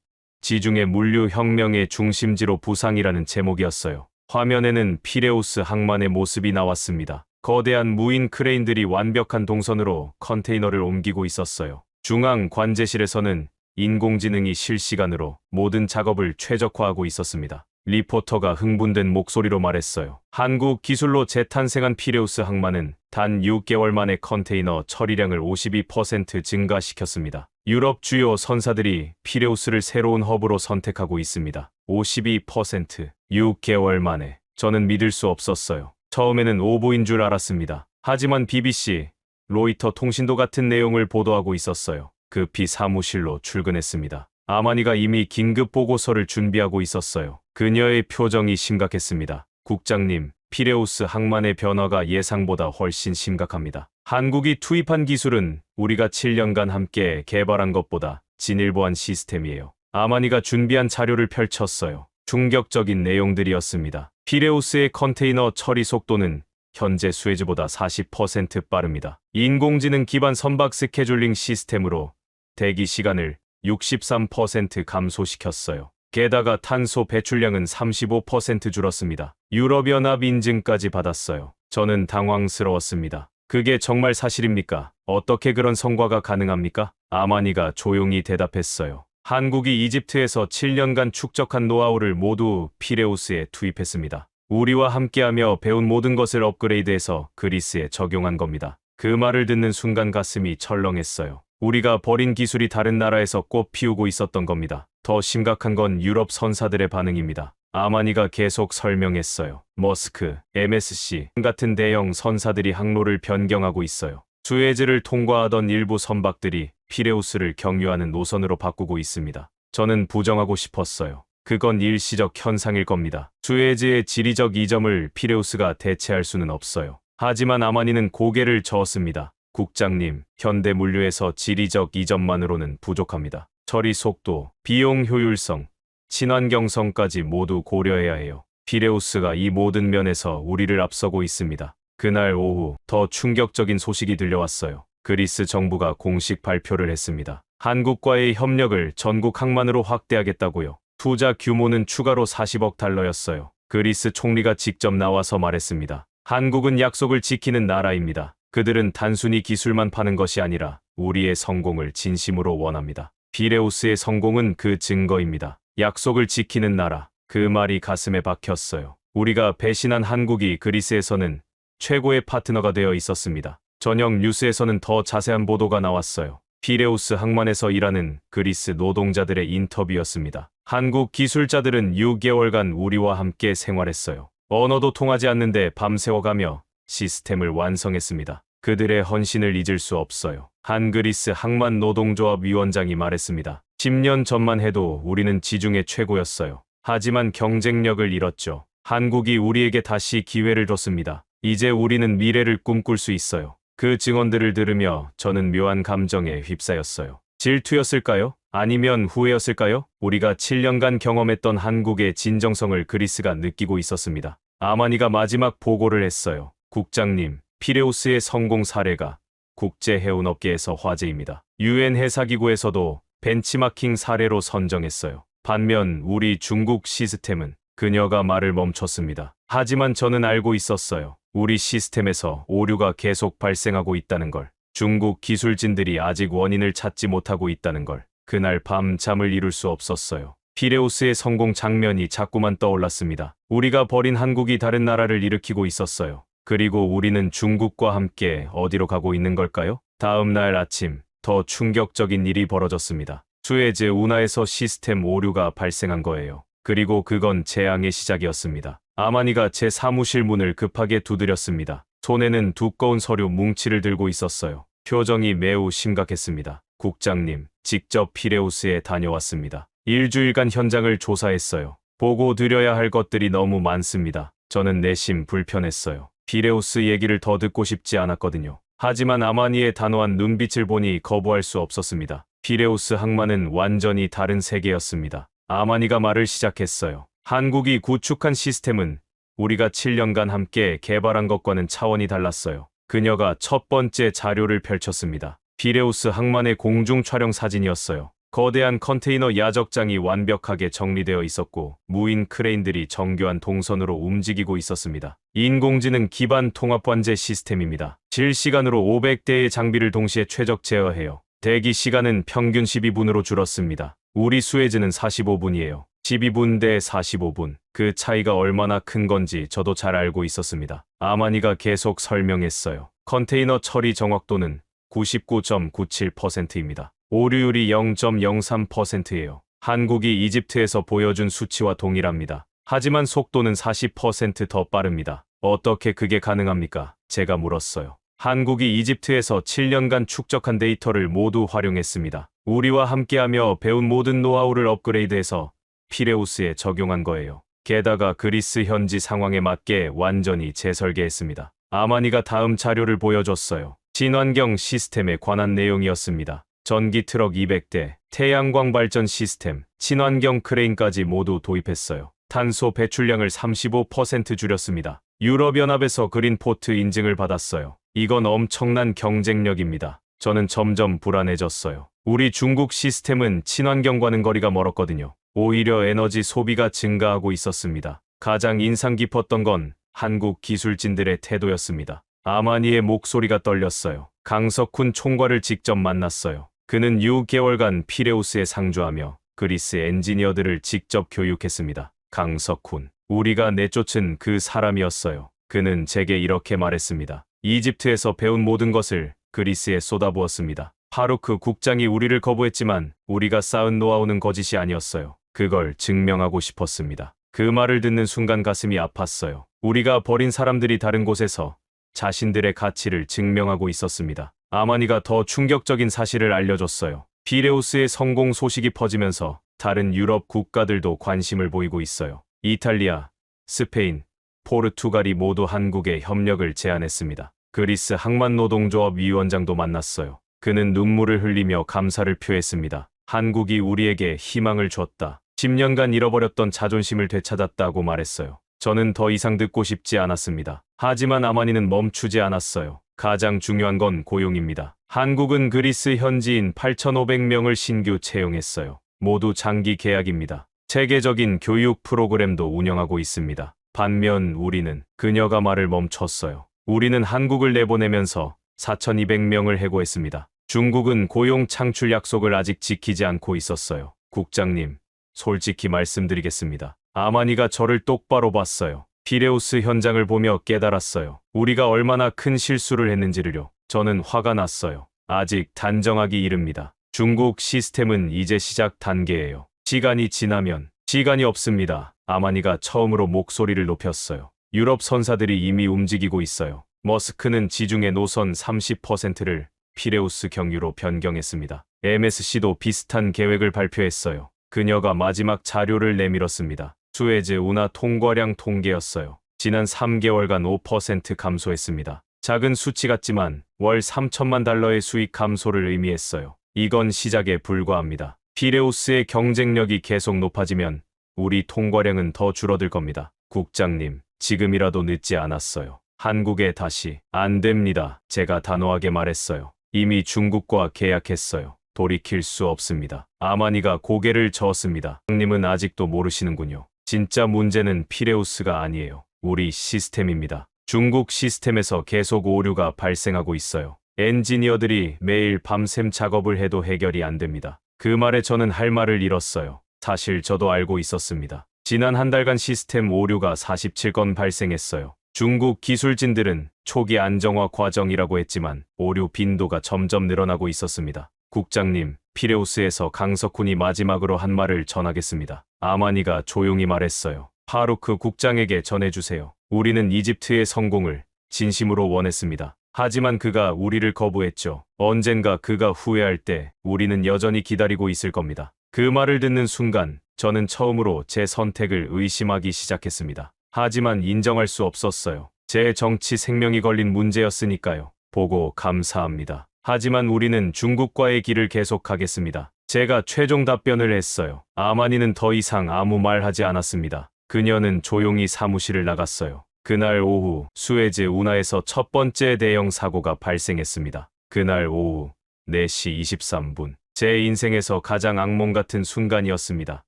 지중해 물류 혁명의 중심지로 부상이라는 제목이었어요. 화면에는 피레우스 항만의 모습이 나왔습니다. 거대한 무인 크레인들이 완벽한 동선으로 컨테이너를 옮기고 있었어요. 중앙 관제실에서는 인공지능이 실시간으로 모든 작업을 최적화하고 있었습니다. 리포터가 흥분된 목소리로 말했어요. 한국 기술로 재탄생한 피레우스 항만은 단 6개월 만에 컨테이너 처리량을 52% 증가시켰습니다. 유럽 주요 선사들이 피레우스를 새로운 허브로 선택하고 있습니다. 52%, 6개월 만에. 저는 믿을 수 없었어요. 처음에는 오보인 줄 알았습니다. 하지만 BBC, 로이터 통신도 같은 내용을 보도하고 있었어요. 급히 사무실로 출근했습니다. 아마니가 이미 긴급 보고서를 준비하고 있었어요. 그녀의 표정이 심각했습니다. 국장님, 피레우스 항만의 변화가 예상보다 훨씬 심각합니다. 한국이 투입한 기술은 우리가 7년간 함께 개발한 것보다 진일보한 시스템이에요. 아마니가 준비한 자료를 펼쳤어요. 충격적인 내용들이었습니다. 피레우스의 컨테이너 처리 속도는 현재 수에즈보다 40% 빠릅니다. 인공지능 기반 선박 스케줄링 시스템으로 대기 시간을 63% 감소시켰어요. 게다가 탄소 배출량은 35% 줄었습니다. 유럽연합 인증까지 받았어요. 저는 당황스러웠습니다. 그게 정말 사실입니까? 어떻게 그런 성과가 가능합니까? 아마니가 조용히 대답했어요. 한국이 이집트에서 7년간 축적한 노하우를 모두 피레우스에 투입했습니다. 우리와 함께하며 배운 모든 것을 업그레이드해서 그리스에 적용한 겁니다. 그 말을 듣는 순간 가슴이 철렁했어요. 우리가 버린 기술이 다른 나라에서 꽃 피우고 있었던 겁니다. 더 심각한 건 유럽 선사들의 반응입니다. 아마니가 계속 설명했어요. 머스크, MSC 같은 대형 선사들이 항로를 변경하고 있어요. 수에즈를 통과하던 일부 선박들이 피레우스를 경유하는 노선으로 바꾸고 있습니다. 저는 부정하고 싶었어요. 그건 일시적 현상일 겁니다. 수에즈의 지리적 이점을 피레우스가 대체할 수는 없어요. 하지만 아마니는 고개를 저었습니다. 국장님, 현대 물류에서 지리적 이점만으로는 부족합니다. 처리 속도, 비용 효율성, 친환경성까지 모두 고려해야 해요. 피레우스가 이 모든 면에서 우리를 앞서고 있습니다. 그날 오후 더 충격적인 소식이 들려왔어요. 그리스 정부가 공식 발표를 했습니다. 한국과의 협력을 전국 항만으로 확대하겠다고요. 투자 규모는 추가로 40억 달러였어요. 그리스 총리가 직접 나와서 말했습니다. 한국은 약속을 지키는 나라입니다. 그들은 단순히 기술만 파는 것이 아니라 우리의 성공을 진심으로 원합니다. 피레우스의 성공은 그 증거입니다. 약속을 지키는 나라. 그 말이 가슴에 박혔어요. 우리가 배신한 한국이 그리스에서는 최고의 파트너가 되어 있었습니다. 저녁 뉴스에서는 더 자세한 보도가 나왔어요. 피레우스 항만에서 일하는 그리스 노동자들의 인터뷰였습니다. 한국 기술자들은 6개월간 우리와 함께 생활했어요. 언어도 통하지 않는데 밤새워가며 시스템을 완성했습니다. 그들의 헌신을 잊을 수 없어요. 한 그리스 항만 노동조합 위원장이 말했습니다. 10년 전만 해도 우리는 지중해 최고였어요. 하지만 경쟁력을 잃었죠. 한국이 우리에게 다시 기회를 줬습니다. 이제 우리는 미래를 꿈꿀 수 있어요. 그 증언들을 들으며 저는 묘한 감정에 휩싸였어요. 질투였을까요? 아니면 후회였을까요? 우리가 7년간 경험했던 한국의 진정성을 그리스가 느끼고 있었습니다. 아마니가 마지막 보고를 했어요. 국장님, 피레우스의 성공 사례가 국제 해운업계에서 화제입니다. UN 해사기구에서도 벤치마킹 사례로 선정했어요. 반면 우리 중국 시스템은 그녀가 말을 멈췄습니다. 하지만 저는 알고 있었어요. 우리 시스템에서 오류가 계속 발생하고 있다는 걸. 중국 기술진들이 아직 원인을 찾지 못하고 있다는 걸. 그날 밤 잠을 이룰 수 없었어요. 피레우스의 성공 장면이 자꾸만 떠올랐습니다. 우리가 버린 한국이 다른 나라를 일으키고 있었어요. 그리고 우리는 중국과 함께 어디로 가고 있는 걸까요? 다음 날 아침, 더 충격적인 일이 벌어졌습니다. 수에즈 운하에서 시스템 오류가 발생한 거예요. 그리고 그건 재앙의 시작이었습니다. 아마니가 제 사무실 문을 급하게 두드렸습니다. 손에는 두꺼운 서류 뭉치를 들고 있었어요. 표정이 매우 심각했습니다. 국장님, 직접 피레우스에 다녀왔습니다. 일주일간 현장을 조사했어요. 보고 드려야 할 것들이 너무 많습니다. 저는 내심 불편했어요. 피레우스 얘기를 더 듣고 싶지 않았거든요. 하지만 아마니의 단호한 눈빛을 보니 거부할 수 없었습니다. 피레우스 항만은 완전히 다른 세계였습니다. 아마니가 말을 시작했어요. 한국이 구축한 시스템은 우리가 7년간 함께 개발한 것과는 차원이 달랐어요. 그녀가 첫 번째 자료를 펼쳤습니다. 피레우스 항만의 공중 촬영 사진이었어요. 거대한 컨테이너 야적장이 완벽하게 정리되어 있었고 무인 크레인들이 정교한 동선으로 움직이고 있었습니다. 인공지능 기반 통합관제 시스템입니다. 실시간으로 500대의 장비를 동시에 최적 제어해요. 대기 시간은 평균 12분으로 줄었습니다. 우리 수에즈는 45분이에요. 12분 대 45분. 그 차이가 얼마나 큰 건지 저도 잘 알고 있었습니다. 아마니가 계속 설명했어요. 컨테이너 처리 정확도는 99.97%입니다. 오류율이 0.03%예요. 한국이 이집트에서 보여준 수치와 동일합니다. 하지만 속도는 40% 더 빠릅니다. 어떻게 그게 가능합니까? 제가 물었어요. 한국이 이집트에서 7년간 축적한 데이터를 모두 활용했습니다. 우리와 함께하며 배운 모든 노하우를 업그레이드해서 피레우스에 적용한 거예요. 게다가 그리스 현지 상황에 맞게 완전히 재설계했습니다. 아마니가 다음 자료를 보여줬어요. 친환경 시스템에 관한 내용이었습니다. 전기 트럭 200대, 태양광 발전 시스템, 친환경 크레인까지 모두 도입했어요. 탄소 배출량을 35% 줄였습니다. 유럽연합에서 그린포트 인증을 받았어요. 이건 엄청난 경쟁력입니다. 저는 점점 불안해졌어요. 우리 중국 시스템은 친환경과는 거리가 멀었거든요. 오히려 에너지 소비가 증가하고 있었습니다. 가장 인상 깊었던 건 한국 기술진들의 태도였습니다. 아마니의 목소리가 떨렸어요. 강석훈 총괄을 직접 만났어요. 그는 6개월간 피레우스에 상주하며 그리스 엔지니어들을 직접 교육했습니다. 강석훈, 우리가 내쫓은 그 사람이었어요. 그는 제게 이렇게 말했습니다. 이집트에서 배운 모든 것을 그리스에 쏟아부었습니다. 파루크 국장이 우리를 거부했지만 우리가 쌓은 노하우는 거짓이 아니었어요. 그걸 증명하고 싶었습니다. 그 말을 듣는 순간 가슴이 아팠어요. 우리가 버린 사람들이 다른 곳에서 자신들의 가치를 증명하고 있었습니다. 아마니가 더 충격적인 사실을 알려줬어요. 피레우스의 성공 소식이 퍼지면서 다른 유럽 국가들도 관심을 보이고 있어요. 이탈리아, 스페인, 포르투갈이 모두 한국에 협력을 제안했습니다. 그리스 항만노동조합 위원장도 만났어요. 그는 눈물을 흘리며 감사를 표했습니다. 한국이 우리에게 희망을 줬다. 10년간 잃어버렸던 자존심을 되찾았다고 말했어요. 저는 더 이상 듣고 싶지 않았습니다. 하지만 아마니는 멈추지 않았어요. 가장 중요한 건 고용입니다. 한국은 그리스 현지인 8,500명을 신규 채용했어요. 모두 장기 계약입니다. 체계적인 교육 프로그램도 운영하고 있습니다. 반면 우리는, 그녀가 말을 멈췄어요. 우리는 한국을 내보내면서 4,200명을 해고했습니다. 중국은 고용 창출 약속을 아직 지키지 않고 있었어요. 국장님, 솔직히 말씀드리겠습니다. 아마니가 저를 똑바로 봤어요. 피레우스 현장을 보며 깨달았어요. 우리가 얼마나 큰 실수를 했는지를요. 저는 화가 났어요. 아직 단정하기 이릅니다. 중국 시스템은 이제 시작 단계예요. 시간이 지나면 시간이 없습니다. 아마니가 처음으로 목소리를 높였어요. 유럽 선사들이 이미 움직이고 있어요. 머스크는 지중해 노선 30%를 피레우스 경유로 변경했습니다. MSC도 비슷한 계획을 발표했어요. 그녀가 마지막 자료를 내밀었습니다. 수에즈 운하 통과량 통계였어요. 지난 3개월간 5% 감소했습니다. 작은 수치 같지만 월 3천만 달러의 수익 감소를 의미했어요. 이건 시작에 불과합니다. 피레우스의 경쟁력이 계속 높아지면 우리 통과량은 더 줄어들 겁니다. 국장님, 지금이라도 늦지 않았어요. 한국에 다시 안 됩니다. 제가 단호하게 말했어요. 이미 중국과 계약했어요. 돌이킬 수 없습니다. 아마니가 고개를 저었습니다. 형님은 아직도 모르시는군요. 진짜 문제는 피레우스가 아니에요. 우리 시스템입니다. 중국 시스템에서 계속 오류가 발생하고 있어요. 엔지니어들이 매일 밤샘 작업을 해도 해결이 안 됩니다. 그 말에 저는 할 말을 잃었어요. 사실 저도 알고 있었습니다. 지난 한 달간 시스템 오류가 47건 발생했어요. 중국 기술진들은 초기 안정화 과정이라고 했지만 오류 빈도가 점점 늘어나고 있었습니다. 국장님, 피레우스에서 강석훈이 마지막으로 한 말을 전하겠습니다. 아마니가 조용히 말했어요. 파루크 국장에게 전해주세요. 우리는 이집트의 성공을 진심으로 원했습니다. 하지만 그가 우리를 거부했죠. 언젠가 그가 후회할 때 우리는 여전히 기다리고 있을 겁니다. 그 말을 듣는 순간 저는 처음으로 제 선택을 의심하기 시작했습니다. 하지만 인정할 수 없었어요. 제 정치 생명이 걸린 문제였으니까요. 보고 감사합니다. 하지만 우리는 중국과의 길을 계속하겠습니다. 제가 최종 답변을 했어요. 아마니는 더 이상 아무 말 하지 않았습니다. 그녀는 조용히 사무실을 나갔어요. 그날 오후 수에즈 운하에서 첫 번째 대형 사고가 발생했습니다. 그날 오후 4시 23분 제 인생에서 가장 악몽 같은 순간이었습니다.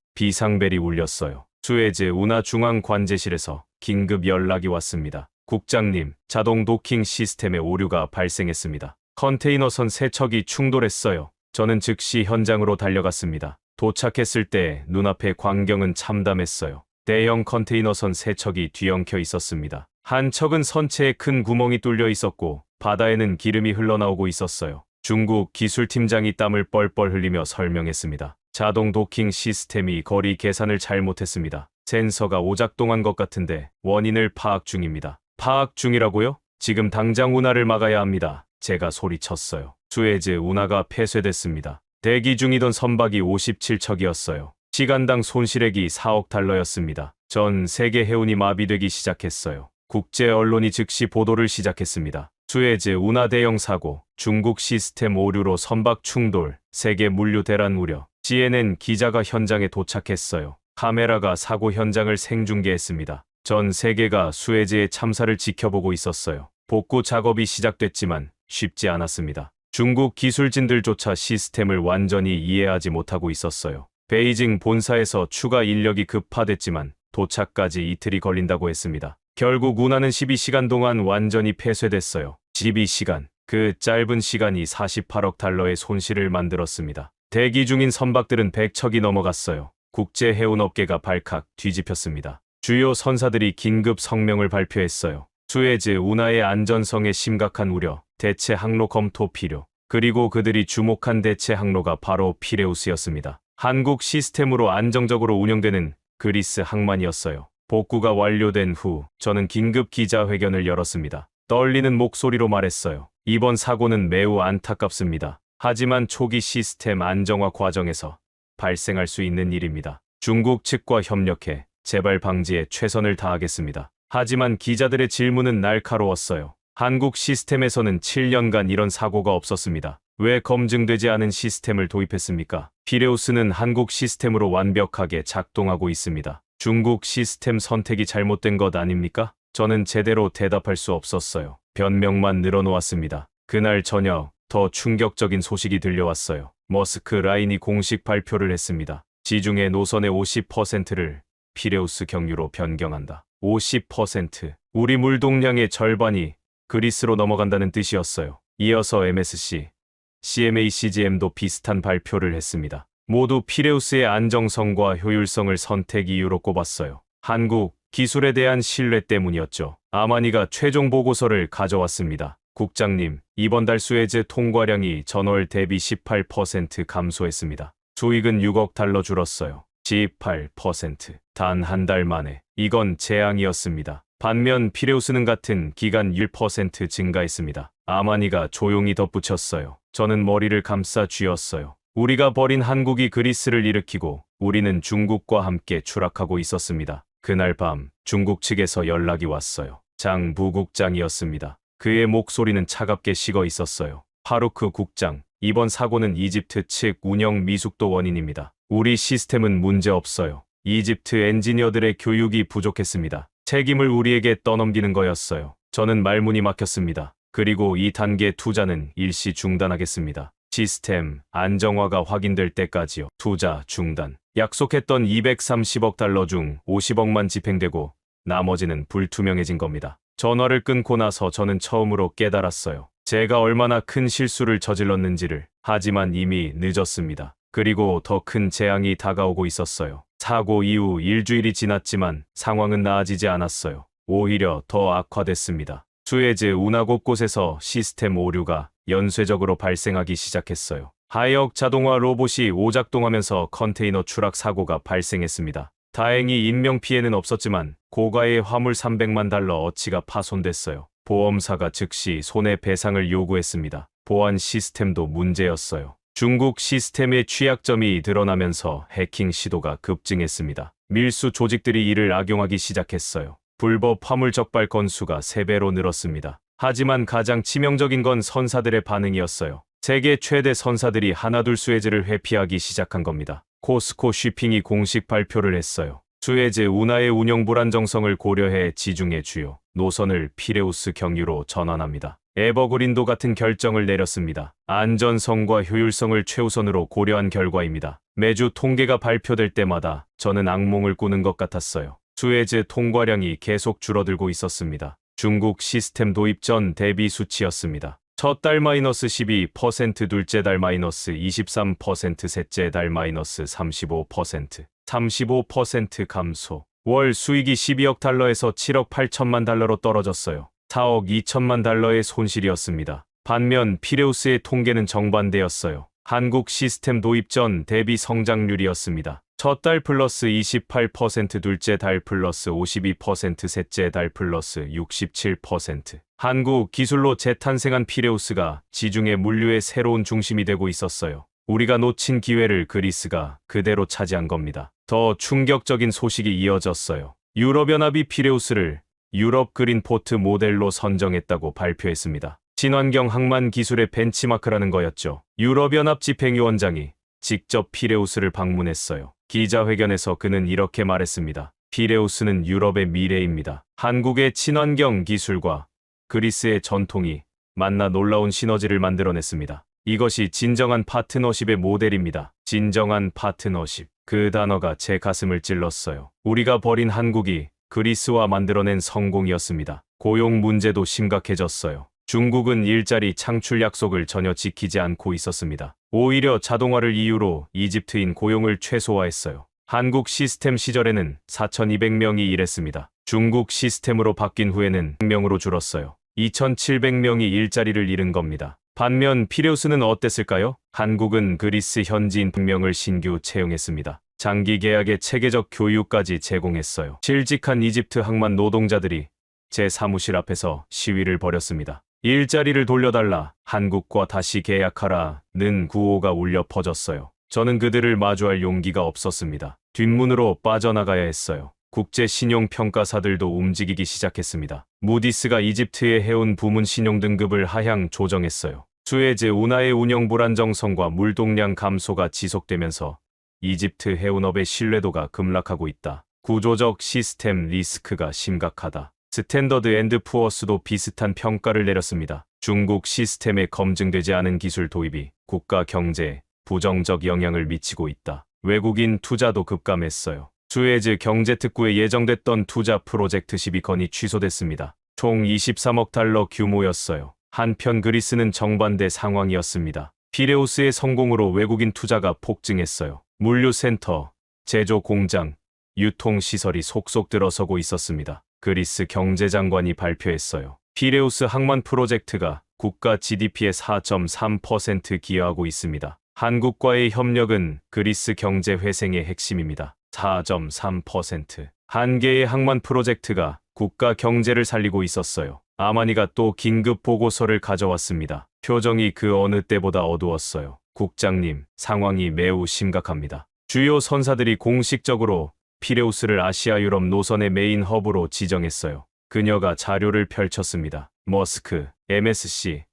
비상벨이 울렸어요. 수에즈 운하 중앙 관제실에서 긴급 연락이 왔습니다. 국장님, 자동 도킹 시스템에 오류가 발생했습니다. 컨테이너선 세 척이 충돌했어요. 저는 즉시 현장으로 달려갔습니다. 도착했을 때 눈앞의 광경은 참담했어요. 대형 컨테이너선 세 척이 뒤엉켜 있었습니다. 한 척은 선체에 큰 구멍이 뚫려 있었고 바다에는 기름이 흘러나오고 있었어요. 중국 기술팀장이 땀을 뻘뻘 흘리며 설명했습니다. 자동 도킹 시스템이 거리 계산을 잘못했습니다. 센서가 오작동한 것 같은데 원인을 파악 중입니다. 파악 중이라고요? 지금 당장 운하를 막아야 합니다. 제가 소리쳤어요. 수에즈 운하가 폐쇄됐습니다. 대기 중이던 선박이 57척이었어요. 시간당 손실액이 4억 달러였습니다. 전 세계 해운이 마비되기 시작했어요. 국제 언론이 즉시 보도를 시작했습니다. 수에즈 운하 대형 사고, 중국 시스템 오류로 선박 충돌, 세계 물류 대란 우려. CNN 기자가 현장에 도착했어요. 카메라가 사고 현장을 생중계했습니다. 전 세계가 수에즈의 참사를 지켜보고 있었어요. 복구 작업이 시작됐지만 쉽지 않았습니다. 중국 기술진들조차 시스템을 완전히 이해하지 못하고 있었어요. 베이징 본사에서 추가 인력이 급파됐지만 도착까지 이틀이 걸린다고 했습니다. 결국 운하는 12시간 동안 완전히 폐쇄됐어요. 12시간. 그 짧은 시간이 48억 달러의 손실을 만들었습니다. 대기 중인 선박들은 100척이 넘어갔어요. 국제 해운업계가 발칵 뒤집혔습니다. 주요 선사들이 긴급 성명을 발표했어요. 수에즈 운하의 안전성에 심각한 우려, 대체 항로 검토 필요. 그리고 그들이 주목한 대체 항로가 바로 피레우스였습니다. 한국 시스템으로 안정적으로 운영되는 그리스 항만이었어요. 복구가 완료된 후 저는 긴급 기자회견을 열었습니다. 떨리는 목소리로 말했어요. 이번 사고는 매우 안타깝습니다. 하지만 초기 시스템 안정화 과정에서 발생할 수 있는 일입니다. 중국 측과 협력해 재발 방지에 최선을 다하겠습니다. 하지만 기자들의 질문은 날카로웠어요. 한국 시스템에서는 7년간 이런 사고가 없었습니다. 왜 검증되지 않은 시스템을 도입했습니까? 피레우스는 한국 시스템으로 완벽하게 작동하고 있습니다. 중국 시스템 선택이 잘못된 것 아닙니까? 저는 제대로 대답할 수 없었어요. 변명만 늘어놓았습니다. 그날 저녁 더 충격적인 소식이 들려왔어요. 머스크 라인이 공식 발표를 했습니다. 지중해 노선의 50%를 피레우스 경유로 변경한다. 50%. 우리 물동량의 절반이 그리스로 넘어간다는 뜻이었어요. 이어서 MSC, CMA CGM도 비슷한 발표를 했습니다. 모두 피레우스의 안정성과 효율성을 선택 이유로 꼽았어요. 한국 기술에 대한 신뢰 때문이었죠. 아마니가 최종 보고서를 가져왔습니다. 국장님, 이번 달 수에즈 통과량이 전월 대비 18% 감소했습니다. 수익은 6억 달러 줄었어요. 18%. 단 한 달 만에. 이건 재앙이었습니다. 반면 피레우스는 같은 기간 1% 증가했습니다. 아마니가 조용히 덧붙였어요. 저는 머리를 감싸 쥐었어요. 우리가 버린 한국이 그리스를 일으키고 우리는 중국과 함께 추락하고 있었습니다. 그날 밤 중국 측에서 연락이 왔어요. 장 부국장이었습니다. 그의 목소리는 차갑게 식어 있었어요. 파루크 국장, 이번 사고는 이집트 측 운영 미숙도 원인입니다. 우리 시스템은 문제 없어요. 이집트 엔지니어들의 교육이 부족했습니다. 책임을 우리에게 떠넘기는 거였어요. 저는 말문이 막혔습니다. 그리고 이 단계 투자는 일시 중단하겠습니다. 시스템 안정화가 확인될 때까지요. 투자 중단. 약속했던 230억 달러 중 50억만 집행되고 나머지는 불투명해진 겁니다. 전화를 끊고 나서 저는 처음으로 깨달았어요. 제가 얼마나 큰 실수를 저질렀는지를. 하지만 이미 늦었습니다. 그리고 더 큰 재앙이 다가오고 있었어요. 사고 이후 일주일이 지났지만 상황은 나아지지 않았어요. 오히려 더 악화됐습니다. 수에즈 운하 곳곳에서 시스템 오류가 연쇄적으로 발생하기 시작했어요. 하역 자동화 로봇이 오작동하면서 컨테이너 추락 사고가 발생했습니다. 다행히 인명피해는 없었지만 고가의 화물 300만 달러 어치가 파손됐어요. 보험사가 즉시 손해배상을 요구했습니다. 보안 시스템도 문제였어요. 중국 시스템의 취약점이 드러나면서 해킹 시도가 급증했습니다. 밀수 조직들이 이를 악용하기 시작했어요. 불법 화물 적발 건수가 3배로 늘었습니다. 하지만 가장 치명적인 건 선사들의 반응이었어요. 세계 최대 선사들이 하나둘 수에즈를 회피하기 시작한 겁니다. 코스코 쉬핑이 공식 발표를 했어요. 수에즈 운하의 운영 불안정성을 고려해 지중해 주요 노선을 피레우스 경유로 전환합니다. 에버그린도 같은 결정을 내렸습니다. 안전성과 효율성을 최우선으로 고려한 결과입니다. 매주 통계가 발표될 때마다 저는 악몽을 꾸는 것 같았어요. 수에즈 통과량이 계속 줄어들고 있었습니다. 중국 시스템 도입 전 대비 수치였습니다. 첫 달 -12%, 둘째 달 -23%, 셋째 달 -35%, 35% 감소. 월 수익이 12억 달러에서 7억 8천만 달러로 떨어졌어요. 4억 2천만 달러의 손실이었습니다. 반면 피레우스의 통계는 정반대였어요. 한국 시스템 도입 전 대비 성장률이었습니다. 첫 달 플러스 28%, 둘째 달 플러스 52%, 셋째 달 플러스 67%. 한국 기술로 재탄생한 피레우스가 지중해 물류의 새로운 중심이 되고 있었어요. 우리가 놓친 기회를 그리스가 그대로 차지한 겁니다. 더 충격적인 소식이 이어졌어요. 유럽연합이 피레우스를 유럽 그린 포트 모델로 선정했다고 발표했습니다. 친환경 항만 기술의 벤치마크라는 거였죠. 유럽연합 집행위원장이 직접 피레우스를 방문했어요. 기자회견에서 그는 이렇게 말했습니다. 피레우스는 유럽의 미래입니다. 한국의 친환경 기술과 그리스의 전통이 만나 놀라운 시너지를 만들어냈습니다. 이것이 진정한 파트너십의 모델입니다. 진정한 파트너십. 그 단어가 제 가슴을 찔렀어요. 우리가 버린 한국이 그리스와 만들어낸 성공이었습니다. 고용 문제도 심각해졌어요. 중국은 일자리 창출 약속을 전혀 지키지 않고 있었습니다. 오히려 자동화를 이유로 이집트인 고용을 최소화했어요. 한국 시스템 시절에는 4,200명이 일했습니다. 중국 시스템으로 바뀐 후에는 100명으로 줄었어요. 2,700명이 일자리를 잃은 겁니다. 반면 피레우스는 어땠을까요? 한국은 그리스 현지인 100명을 신규 채용했습니다. 장기 계약의 체계적 교육까지 제공했어요. 실직한 이집트 항만 노동자들이 제 사무실 앞에서 시위를 벌였습니다. 일자리를 돌려달라, 한국과 다시 계약하라는 구호가 울려 퍼졌어요. 저는 그들을 마주할 용기가 없었습니다. 뒷문으로 빠져나가야 했어요. 국제 신용평가사들도 움직이기 시작했습니다. 무디스가 이집트의 해운 부문 신용 등급을 하향 조정했어요. 수에즈 운하의 운영 불안정성과 물동량 감소가 지속되면서 이집트 해운업의 신뢰도가 급락하고 있다. 구조적 시스템 리스크가 심각하다. 스탠더드 앤드 푸어스도 비슷한 평가를 내렸습니다. 중국 시스템에 검증되지 않은 기술 도입이 국가 경제에 부정적 영향을 미치고 있다. 외국인 투자도 급감했어요. 수에즈 경제특구에 예정됐던 투자 프로젝트 12건이 취소됐습니다. 총 23억 달러 규모였어요. 한편 그리스는 정반대 상황이었습니다. 피레우스의 성공으로 외국인 투자가 폭증했어요. 물류센터, 제조 공장, 유통시설이 속속 들어서고 있었습니다. 그리스 경제장관이 발표했어요. 피레우스 항만 프로젝트가 국가 GDP의 4.3% 기여하고 있습니다. 한국과의 협력은 그리스 경제 회생의 핵심입니다. 4.3%. 한 개의 항만 프로젝트가 국가 경제를 살리고 있었어요. 아마니가 또 긴급 보고서를 가져왔습니다. 표정이 그 어느 때보다 어두웠어요. 국장님, 상황이 매우 심각합니다. 주요 선사들이 공식적으로 피레우스를 아시아 유럽 노선의 메인 허브로 지정했어요. 그녀가 자료를 펼쳤습니다. 머스크, MSC,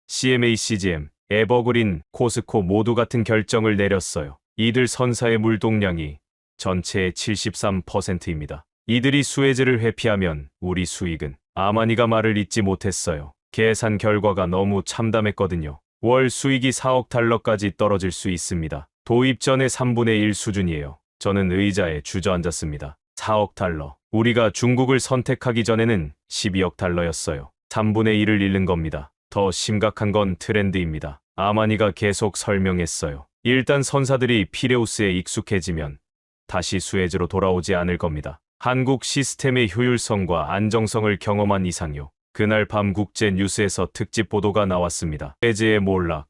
CMA CGM, 에버그린, 코스코 모두 같은 결정을 내렸어요. 이들 선사의 물동량이 전체의 73%입니다. 이들이 수에즈를 회피하면 우리 수익은, 아마니가 말을 잇지 못했어요. 계산 결과가 너무 참담했거든요. 월 수익이 4억 달러까지 떨어질 수 있습니다. 도입 전의 3분의 1 수준이에요. 저는 의자에 주저앉았습니다. 4억 달러. 우리가 중국을 선택하기 전에는 12억 달러였어요. 3분의 1을 잃는 겁니다. 더 심각한 건 트렌드입니다. 아마니가 계속 설명했어요. 일단 선사들이 피레우스에 익숙해지면 다시 수에즈로 돌아오지 않을 겁니다. 한국 시스템의 효율성과 안정성을 경험한 이상요. 그날 밤 국제 뉴스에서 특집 보도가 나왔습니다. 수에즈의 몰락,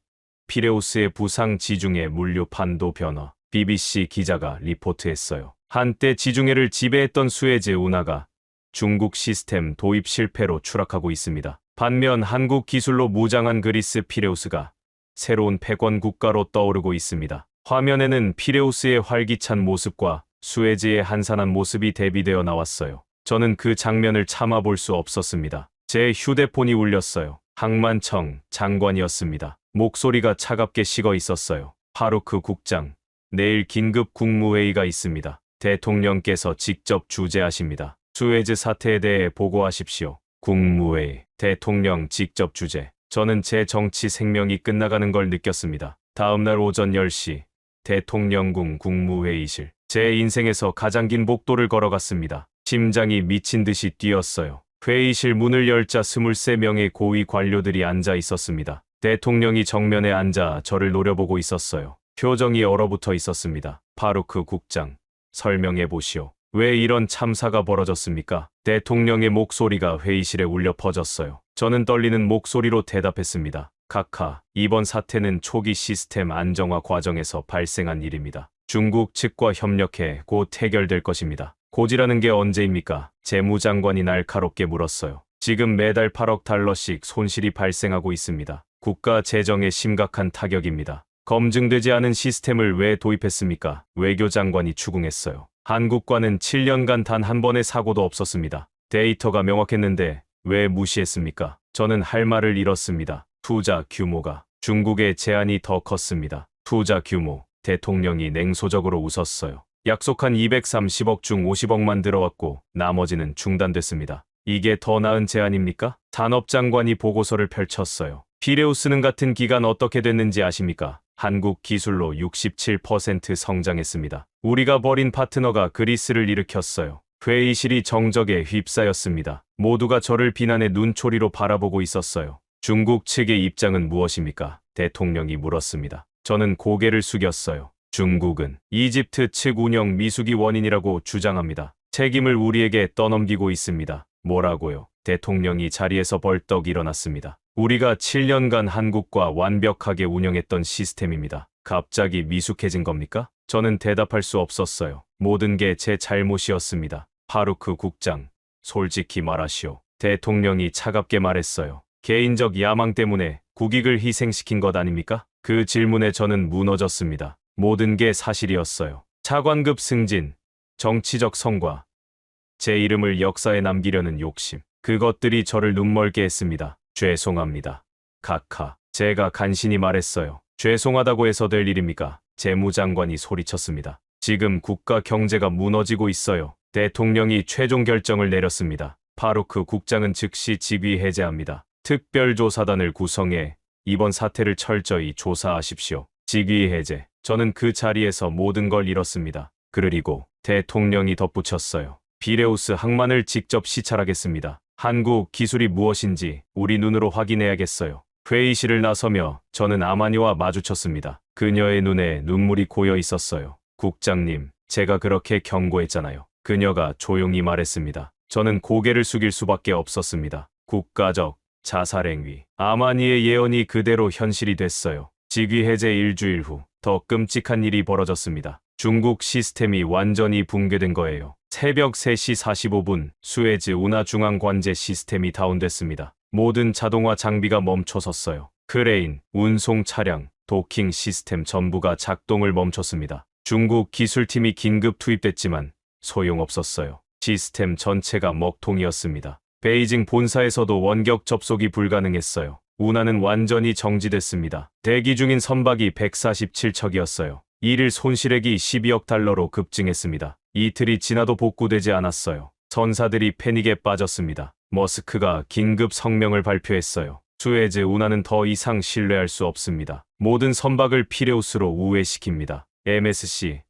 피레우스의 부상, 지중해 물류 판도 변화. BBC 기자가 리포트했어요. 한때 지중해를 지배했던 수에즈 운하가 중국 시스템 도입 실패로 추락하고 있습니다. 반면 한국 기술로 무장한 그리스 피레우스가 새로운 패권 국가로 떠오르고 있습니다. 화면에는 피레우스의 활기찬 모습과 수에즈의 한산한 모습이 대비되어 나왔어요. 저는 그 장면을 참아볼 수 없었습니다. 제 휴대폰이 울렸어요. 항만청 장관이었습니다. 목소리가 차갑게 식어 있었어요. 파루크 국장, 내일 긴급 국무회의가 있습니다. 대통령께서 직접 주재하십니다. 수에즈 사태에 대해 보고하십시오. 국무회의. 대통령 직접 주재. 저는 제 정치 생명이 끝나가는 걸 느꼈습니다. 다음 날 오전 10시 대통령궁 국무회의실. 제 인생에서 가장 긴 복도를 걸어갔습니다. 심장이 미친 듯이 뛰었어요. 회의실 문을 열자 23명의 고위 관료들이 앉아 있었습니다. 대통령이 정면에 앉아 저를 노려보고 있었어요. 표정이 얼어붙어 있었습니다. 파루크 국장, 설명해 보시오. 왜 이런 참사가 벌어졌습니까? 대통령의 목소리가 회의실에 울려 퍼졌어요. 저는 떨리는 목소리로 대답했습니다. 카카, 이번 사태는 초기 시스템 안정화 과정에서 발생한 일입니다. 중국 측과 협력해 곧 해결될 것입니다. 곧이라는 게 언제입니까? 재무장관이 날카롭게 물었어요. 지금 매달 8억 달러씩 손실이 발생하고 있습니다. 국가 재정에 심각한 타격입니다. 검증되지 않은 시스템을 왜 도입했습니까? 외교장관이 추궁했어요. 한국과는 7년간 단 한 번의 사고도 없었습니다. 데이터가 명확했는데 왜 무시했습니까? 저는 할 말을 잃었습니다. 투자 규모가 중국의 제한이 더 컸습니다. 투자 규모. 대통령이 냉소적으로 웃었어요. 약속한 230억 중 50억만 들어왔고 나머지는 중단됐습니다. 이게 더 나은 제안입니까? 산업장관이 보고서를 펼쳤어요. 피레우스는 같은 기간 어떻게 됐는지 아십니까? 한국 기술로 67% 성장했습니다. 우리가 버린 파트너가 그리스를 일으켰어요. 회의실이 정적에 휩싸였습니다. 모두가 저를 비난의 눈초리로 바라보고 있었어요. 중국 측의 입장은 무엇입니까? 대통령이 물었습니다. 저는 고개를 숙였어요. 중국은 이집트 측 운영 미숙이 원인이라고 주장합니다. 책임을 우리에게 떠넘기고 있습니다. 뭐라고요? 대통령이 자리에서 벌떡 일어났습니다. 우리가 7년간 한국과 완벽하게 운영했던 시스템입니다. 갑자기 미숙해진 겁니까? 저는 대답할 수 없었어요. 모든 게 제 잘못이었습니다. 파루크 국장, 솔직히 말하시오. 대통령이 차갑게 말했어요. 개인적 야망 때문에 국익을 희생시킨 것 아닙니까? 그 질문에 저는 무너졌습니다. 모든 게 사실이었어요. 차관급 승진, 정치적 성과, 제 이름을 역사에 남기려는 욕심. 그것들이 저를 눈멀게 했습니다. 죄송합니다. 카카. 제가 간신히 말했어요. 죄송하다고 해서 될 일입니까? 재무장관이 소리쳤습니다. 지금 국가 경제가 무너지고 있어요. 대통령이 최종 결정을 내렸습니다. 파루크 국장은 즉시 직위 해제합니다. 특별조사단을 구성해 이번 사태를 철저히 조사하십시오. 직위 해제. 저는 그 자리에서 모든 걸 잃었습니다. 그리고 대통령이 덧붙였어요. 피레우스 항만을 직접 시찰하겠습니다. 한국 기술이 무엇인지 우리 눈으로 확인해야겠어요. 회의실을 나서며 저는 아마니와 마주쳤습니다. 그녀의 눈에 눈물이 고여 있었어요. 국장님, 제가 그렇게 경고했잖아요. 그녀가 조용히 말했습니다. 저는 고개를 숙일 수밖에 없었습니다. 국가적 자살행위. 아마니의 예언이 그대로 현실이 됐어요. 직위 해제 일주일 후 더 끔찍한 일이 벌어졌습니다. 중국 시스템이 완전히 붕괴된 거예요. 새벽 3시 45분 수에즈 운하 중앙 관제 시스템이 다운됐습니다. 모든 자동화 장비가 멈춰섰어요. 크레인, 운송 차량, 도킹 시스템 전부가 작동을 멈췄습니다. 중국 기술팀이 긴급 투입됐지만 소용없었어요. 시스템 전체가 먹통이었습니다. 베이징 본사에서도 원격 접속이 불가능했어요. 운하는 완전히 정지됐습니다. 대기 중인 선박이 147척이었어요. 이일 손실액이 12억 달러로 급증했습니다. 이틀이 지나도 복구되지 않았어요. 선사들이 패닉에 빠졌습니다. 머스크가 긴급 성명을 발표했어요. 수에즈 운하는 더 이상 신뢰할 수 없습니다. 모든 선박을 피레우스로 우회시킵니다. MSC,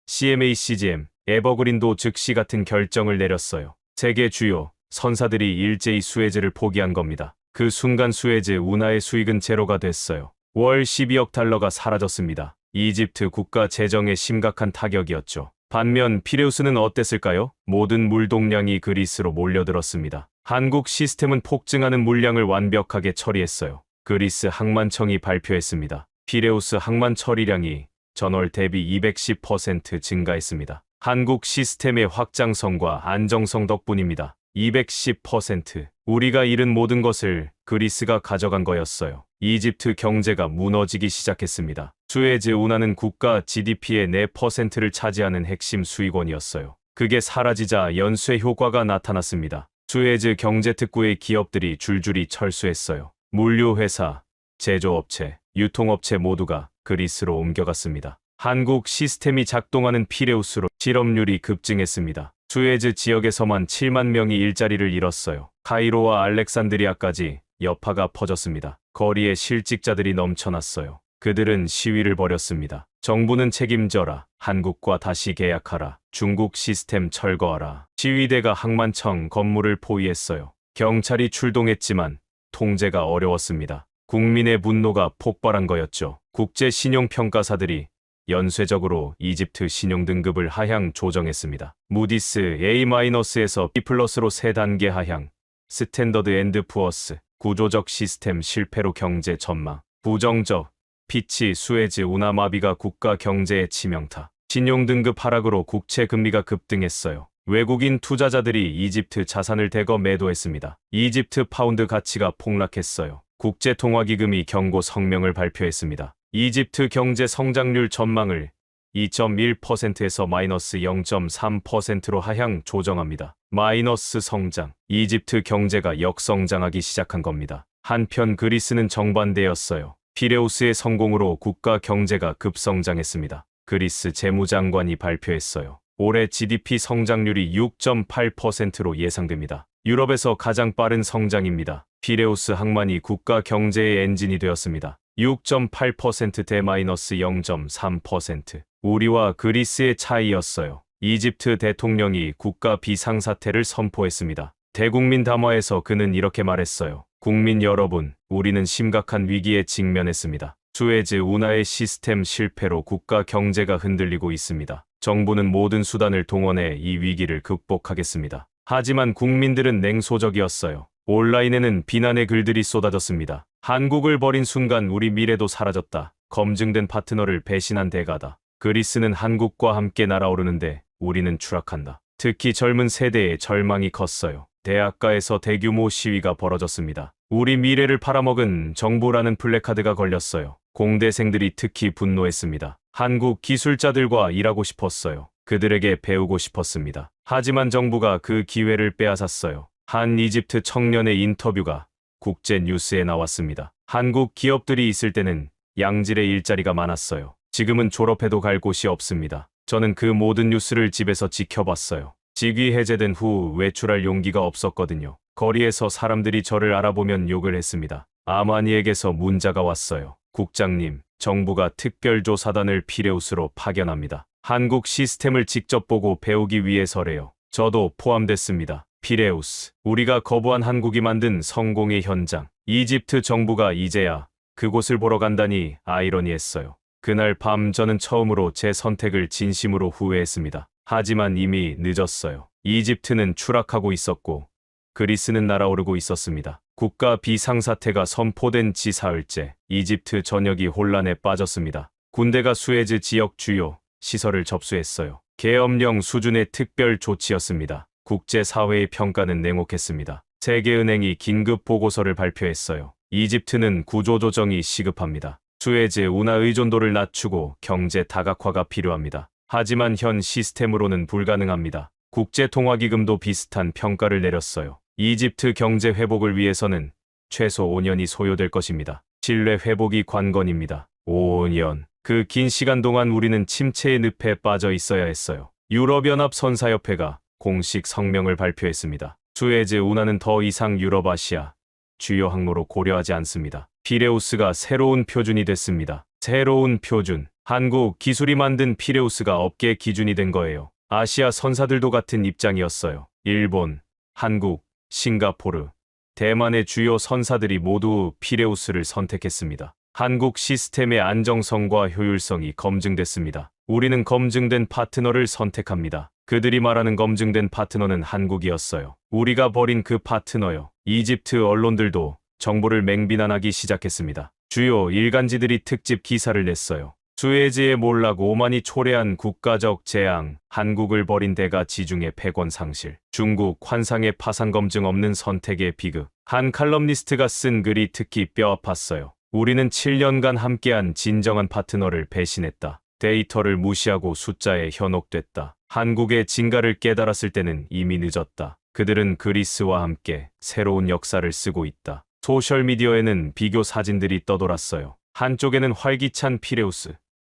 CMA CGM, 에버그린도 즉시 같은 결정을 내렸어요. 세계 주요 선사들이 일제히 수에즈를 포기한 겁니다. 그 순간 수에즈 운하의 수익은 제로가 됐어요. 월 12억 달러가 사라졌습니다. 이집트 국가 재정에 심각한 타격이었죠. 반면 피레우스는 어땠을까요? 모든 물동량이 그리스로 몰려들었습니다. 한국 시스템은 폭증하는 물량을 완벽하게 처리했어요. 그리스 항만청이 발표했습니다. 피레우스 항만 처리량이 전월 대비 210% 증가했습니다. 한국 시스템의 확장성과 안정성 덕분입니다. 210%. 우리가 잃은 모든 것을 그리스가 가져간 거였어요. 이집트 경제가 무너지기 시작했습니다. 수에즈 운하는 국가 GDP의 4%를 차지하는 핵심 수익원이었어요. 그게 사라지자 연쇄 효과가 나타났습니다. 수에즈 경제특구의 기업들이 줄줄이 철수했어요. 물류회사, 제조업체, 유통업체 모두가 그리스로 옮겨갔습니다. 한국 시스템이 작동하는 피레우스로 실업률이 급증했습니다. 수에즈 지역에서만 7만 명이 일자리를 잃었어요. 카이로와 알렉산드리아까지 여파가 퍼졌습니다. 거리에 실직자들이 넘쳐났어요. 그들은 시위를 벌였습니다. 정부는 책임져라. 한국과 다시 계약하라. 중국 시스템 철거하라. 시위대가 항만청 건물을 포위했어요. 경찰이 출동했지만 통제가 어려웠습니다. 국민의 분노가 폭발한 거였죠. 국제 신용평가사들이 연쇄적으로 이집트 신용등급을 하향 조정했습니다. 무디스 A-에서 B+로 3단계 하향, 스탠더드 앤드 푸어스, 구조적 시스템 실패로 경제 전망, 부정적, 피치 수에즈 운하 마비가 국가 경제의 치명타, 신용등급 하락으로 국채 금리가 급등했어요. 외국인 투자자들이 이집트 자산을 대거 매도했습니다. 이집트 파운드 가치가 폭락했어요. 국제통화기금이 경고 성명을 발표했습니다. 이집트 경제 성장률 전망을 2.1%에서 마이너스 0.3%로 하향 조정합니다. 마이너스 성장. 이집트 경제가 역성장하기 시작한 겁니다. 한편 그리스는 정반대였어요. 피레우스의 성공으로 국가 경제가 급성장했습니다. 그리스 재무장관이 발표했어요. 올해 GDP 성장률이 6.8%로 예상됩니다. 유럽에서 가장 빠른 성장입니다. 피레우스 항만이 국가 경제의 엔진이 되었습니다. 6.8%대 마이너스 0.3%. 우리와 그리스의 차이였어요. 이집트 대통령이 국가 비상사태를 선포했습니다. 대국민 담화에서 그는 이렇게 말했어요. 국민 여러분, 우리는 심각한 위기에 직면했습니다. 수에즈 운하의 시스템 실패로 국가 경제가 흔들리고 있습니다. 정부는 모든 수단을 동원해 이 위기를 극복하겠습니다. 하지만 국민들은 냉소적이었어요. 온라인에는 비난의 글들이 쏟아졌습니다. 한국을 버린 순간 우리 미래도 사라졌다. 검증된 파트너를 배신한 대가다. 그리스는 한국과 함께 날아오르는데 우리는 추락한다. 특히 젊은 세대의 절망이 컸어요. 대학가에서 대규모 시위가 벌어졌습니다. 우리 미래를 팔아먹은 정부라는 플래카드가 걸렸어요. 공대생들이 특히 분노했습니다. 한국 기술자들과 일하고 싶었어요. 그들에게 배우고 싶었습니다. 하지만 정부가 그 기회를 빼앗았어요. 한 이집트 청년의 인터뷰가 국제 뉴스에 나왔습니다. 한국 기업들이 있을 때는 양질의 일자리가 많았어요. 지금은 졸업해도 갈 곳이 없습니다. 저는 그 모든 뉴스를 집에서 지켜봤어요. 직위 해제된 후 외출할 용기가 없었거든요. 거리에서 사람들이 저를 알아보면 욕을 했습니다. 아마니에게서 문자가 왔어요. 국장님, 정부가 특별조사단을 피레우스로 파견합니다. 한국 시스템을 직접 보고 배우기 위해서래요. 저도 포함됐습니다. 피레우스, 우리가 거부한 한국이 만든 성공의 현장. 이집트 정부가 이제야 그곳을 보러 간다니 아이러니했어요. 그날 밤 저는 처음으로 제 선택을 진심으로 후회했습니다. 하지만 이미 늦었어요. 이집트는 추락하고 있었고 그리스는 날아오르고 있었습니다. 국가 비상사태가 선포된 지 사흘째 이집트 전역이 혼란에 빠졌습니다. 군대가 수에즈 지역 주요 시설을 접수했어요. 계엄령 수준의 특별 조치였습니다. 국제사회의 평가는 냉혹했습니다. 세계은행이 긴급 보고서를 발표했어요. 이집트는 구조조정이 시급합니다. 수에즈 운하 의존도를 낮추고 경제 다각화가 필요합니다. 하지만 현 시스템으로는 불가능합니다. 국제통화기금도 비슷한 평가를 내렸어요. 이집트 경제 회복을 위해서는 최소 5년이 소요될 것입니다. 신뢰 회복이 관건입니다. 5년. 그 긴 시간 동안 우리는 침체의 늪에 빠져 있어야 했어요. 유럽연합 선사협회가 공식 성명을 발표했습니다. 수에즈 운하는 더 이상 유럽아시아 주요 항로로 고려하지 않습니다. 피레우스가 새로운 표준이 됐습니다. 새로운 표준. 한국 기술이 만든 피레우스가 업계 기준이 된 거예요. 아시아 선사들도 같은 입장이었어요. 일본, 한국, 싱가포르, 대만의 주요 선사들이 모두 피레우스를 선택했습니다. 한국 시스템의 안정성과 효율성이 검증됐습니다. 우리는 검증된 파트너를 선택합니다. 그들이 말하는 검증된 파트너는 한국이었어요. 우리가 버린 그 파트너요. 이집트 언론들도 정부를 맹비난하기 시작했습니다. 주요 일간지들이 특집 기사를 냈어요. 수에즈의 몰락 오만이 초래한 국가적 재앙, 한국을 버린 대가 지중해 패권 상실, 중국 환상의 파산 검증 없는 선택의 비극. 한 칼럼니스트가 쓴 글이 특히 뼈아팠어요. 우리는 7년간 함께한 진정한 파트너를 배신했다. 데이터를 무시하고 숫자에 현혹됐다. 한국의 진가를 깨달았을 때는 이미 늦었다. 그들은 그리스와 함께 새로운 역사를 쓰고 있다. 소셜미디어에는 비교 사진들이 떠돌았어요. 한쪽에는 활기찬 피레우스,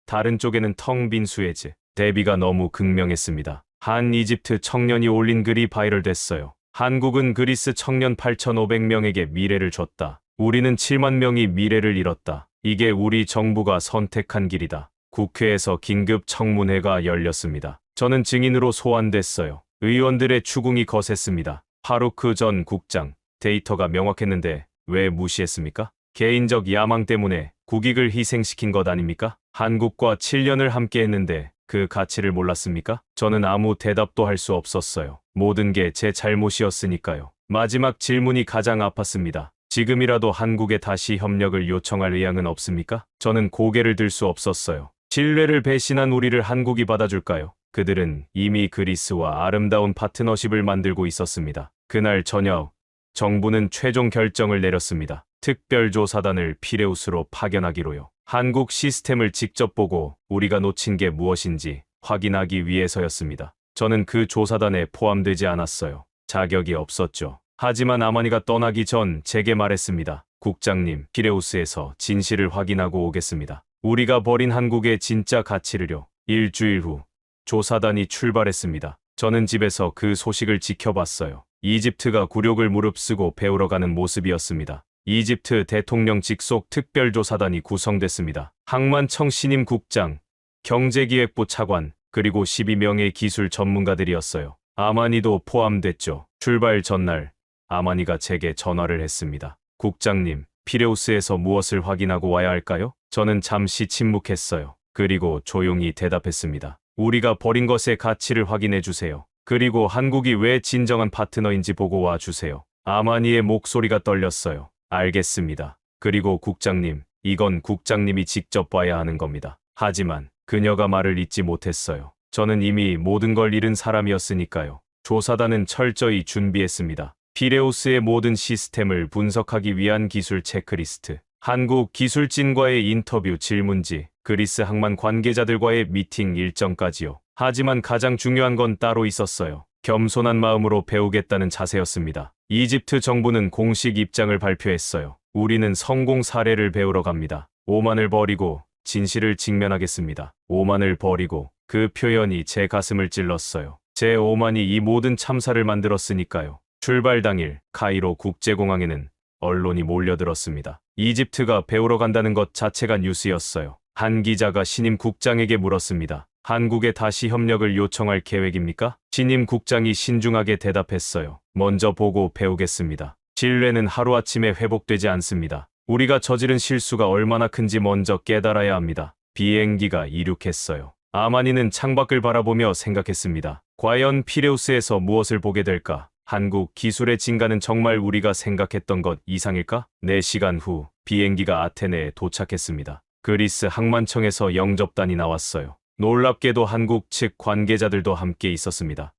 다른 쪽에는 텅 빈 수에즈. 대비가 너무 극명했습니다. 한 이집트 청년이 올린 글이 바이럴됐어요. 한국은 그리스 청년 8,500명에게 미래를 줬다. 우리는 7만 명이 미래를 잃었다. 이게 우리 정부가 선택한 길이다. 국회에서 긴급 청문회가 열렸습니다. 저는 증인으로 소환됐어요. 의원들의 추궁이 거셌습니다. 파루크 전 국장, 데이터가 명확했는데 왜 무시했습니까? 개인적 야망 때문에 국익을 희생시킨 것 아닙니까? 한국과 7년을 함께 했는데 그 가치를 몰랐습니까? 저는 아무 대답도 할 수 없었어요. 모든 게 제 잘못이었으니까요. 마지막 질문이 가장 아팠습니다. 지금이라도 한국에 다시 협력을 요청할 의향은 없습니까? 저는 고개를 들 수 없었어요. 신뢰를 배신한 우리를 한국이 받아줄까요? 그들은 이미 그리스와 아름다운 파트너십을 만들고 있었습니다. 그날 저녁, 정부는 최종 결정을 내렸습니다. 특별조사단을 피레우스로 파견하기로요. 한국 시스템을 직접 보고 우리가 놓친 게 무엇인지 확인하기 위해서였습니다. 저는 그 조사단에 포함되지 않았어요. 자격이 없었죠. 하지만 아마니가 떠나기 전 제게 말했습니다. 국장님, 피레우스에서 진실을 확인하고 오겠습니다. 우리가 버린 한국의 진짜 가치를요. 일주일 후 조사단이 출발했습니다. 저는 집에서 그 소식을 지켜봤어요. 이집트가 굴욕을 무릅쓰고 배우러 가는 모습이었습니다. 이집트 대통령 직속 특별조사단이 구성됐습니다. 항만청 신임 국장, 경제기획부 차관, 그리고 12명의 기술 전문가들이었어요. 아마니도 포함됐죠. 출발 전날 아마니가 제게 전화를 했습니다. 국장님, 피레우스에서 무엇을 확인하고 와야 할까요? 저는 잠시 침묵했어요. 그리고 조용히 대답했습니다. 우리가 버린 것의 가치를 확인해 주세요. 그리고 한국이 왜 진정한 파트너인지 보고 와 주세요. 아마니의 목소리가 떨렸어요. 알겠습니다. 그리고 국장님, 이건 국장님이 직접 봐야 하는 겁니다. 하지만 그녀가 말을 잇지 못했어요. 저는 이미 모든 걸 잃은 사람이었으니까요. 조사단은 철저히 준비했습니다. 피레우스의 모든 시스템을 분석하기 위한 기술 체크리스트, 한국 기술진과의 인터뷰 질문지, 그리스 항만 관계자들과의 미팅 일정까지요. 하지만 가장 중요한 건 따로 있었어요. 겸손한 마음으로 배우겠다는 자세였습니다. 이집트 정부는 공식 입장을 발표했어요. 우리는 성공 사례를 배우러 갑니다. 오만을 버리고 진실을 직면하겠습니다. 오만을 버리고, 그 표현이 제 가슴을 찔렀어요. 제 오만이 이 모든 참사를 만들었으니까요. 출발 당일 카이로 국제공항에는 언론이 몰려들었습니다. 이집트가 배우러 간다는 것 자체가 뉴스였어요. 한 기자가 신임 국장에게 물었습니다. 한국에 다시 협력을 요청할 계획입니까? 신임 국장이 신중하게 대답했어요. 먼저 보고 배우겠습니다. 신뢰는 하루아침에 회복되지 않습니다. 우리가 저지른 실수가 얼마나 큰지 먼저 깨달아야 합니다. 비행기가 이륙했어요. 아마니는 창밖을 바라보며 생각했습니다. 과연 피레우스에서 무엇을 보게 될까? 한국 기술의 진가는 정말 우리가 생각했던 것 이상일까? 4시간 후 비행기가 아테네에 도착했습니다. 그리스 항만청에서 영접단이 나왔어요. 놀랍게도 한국 측 관계자들도 함께 있었습니다.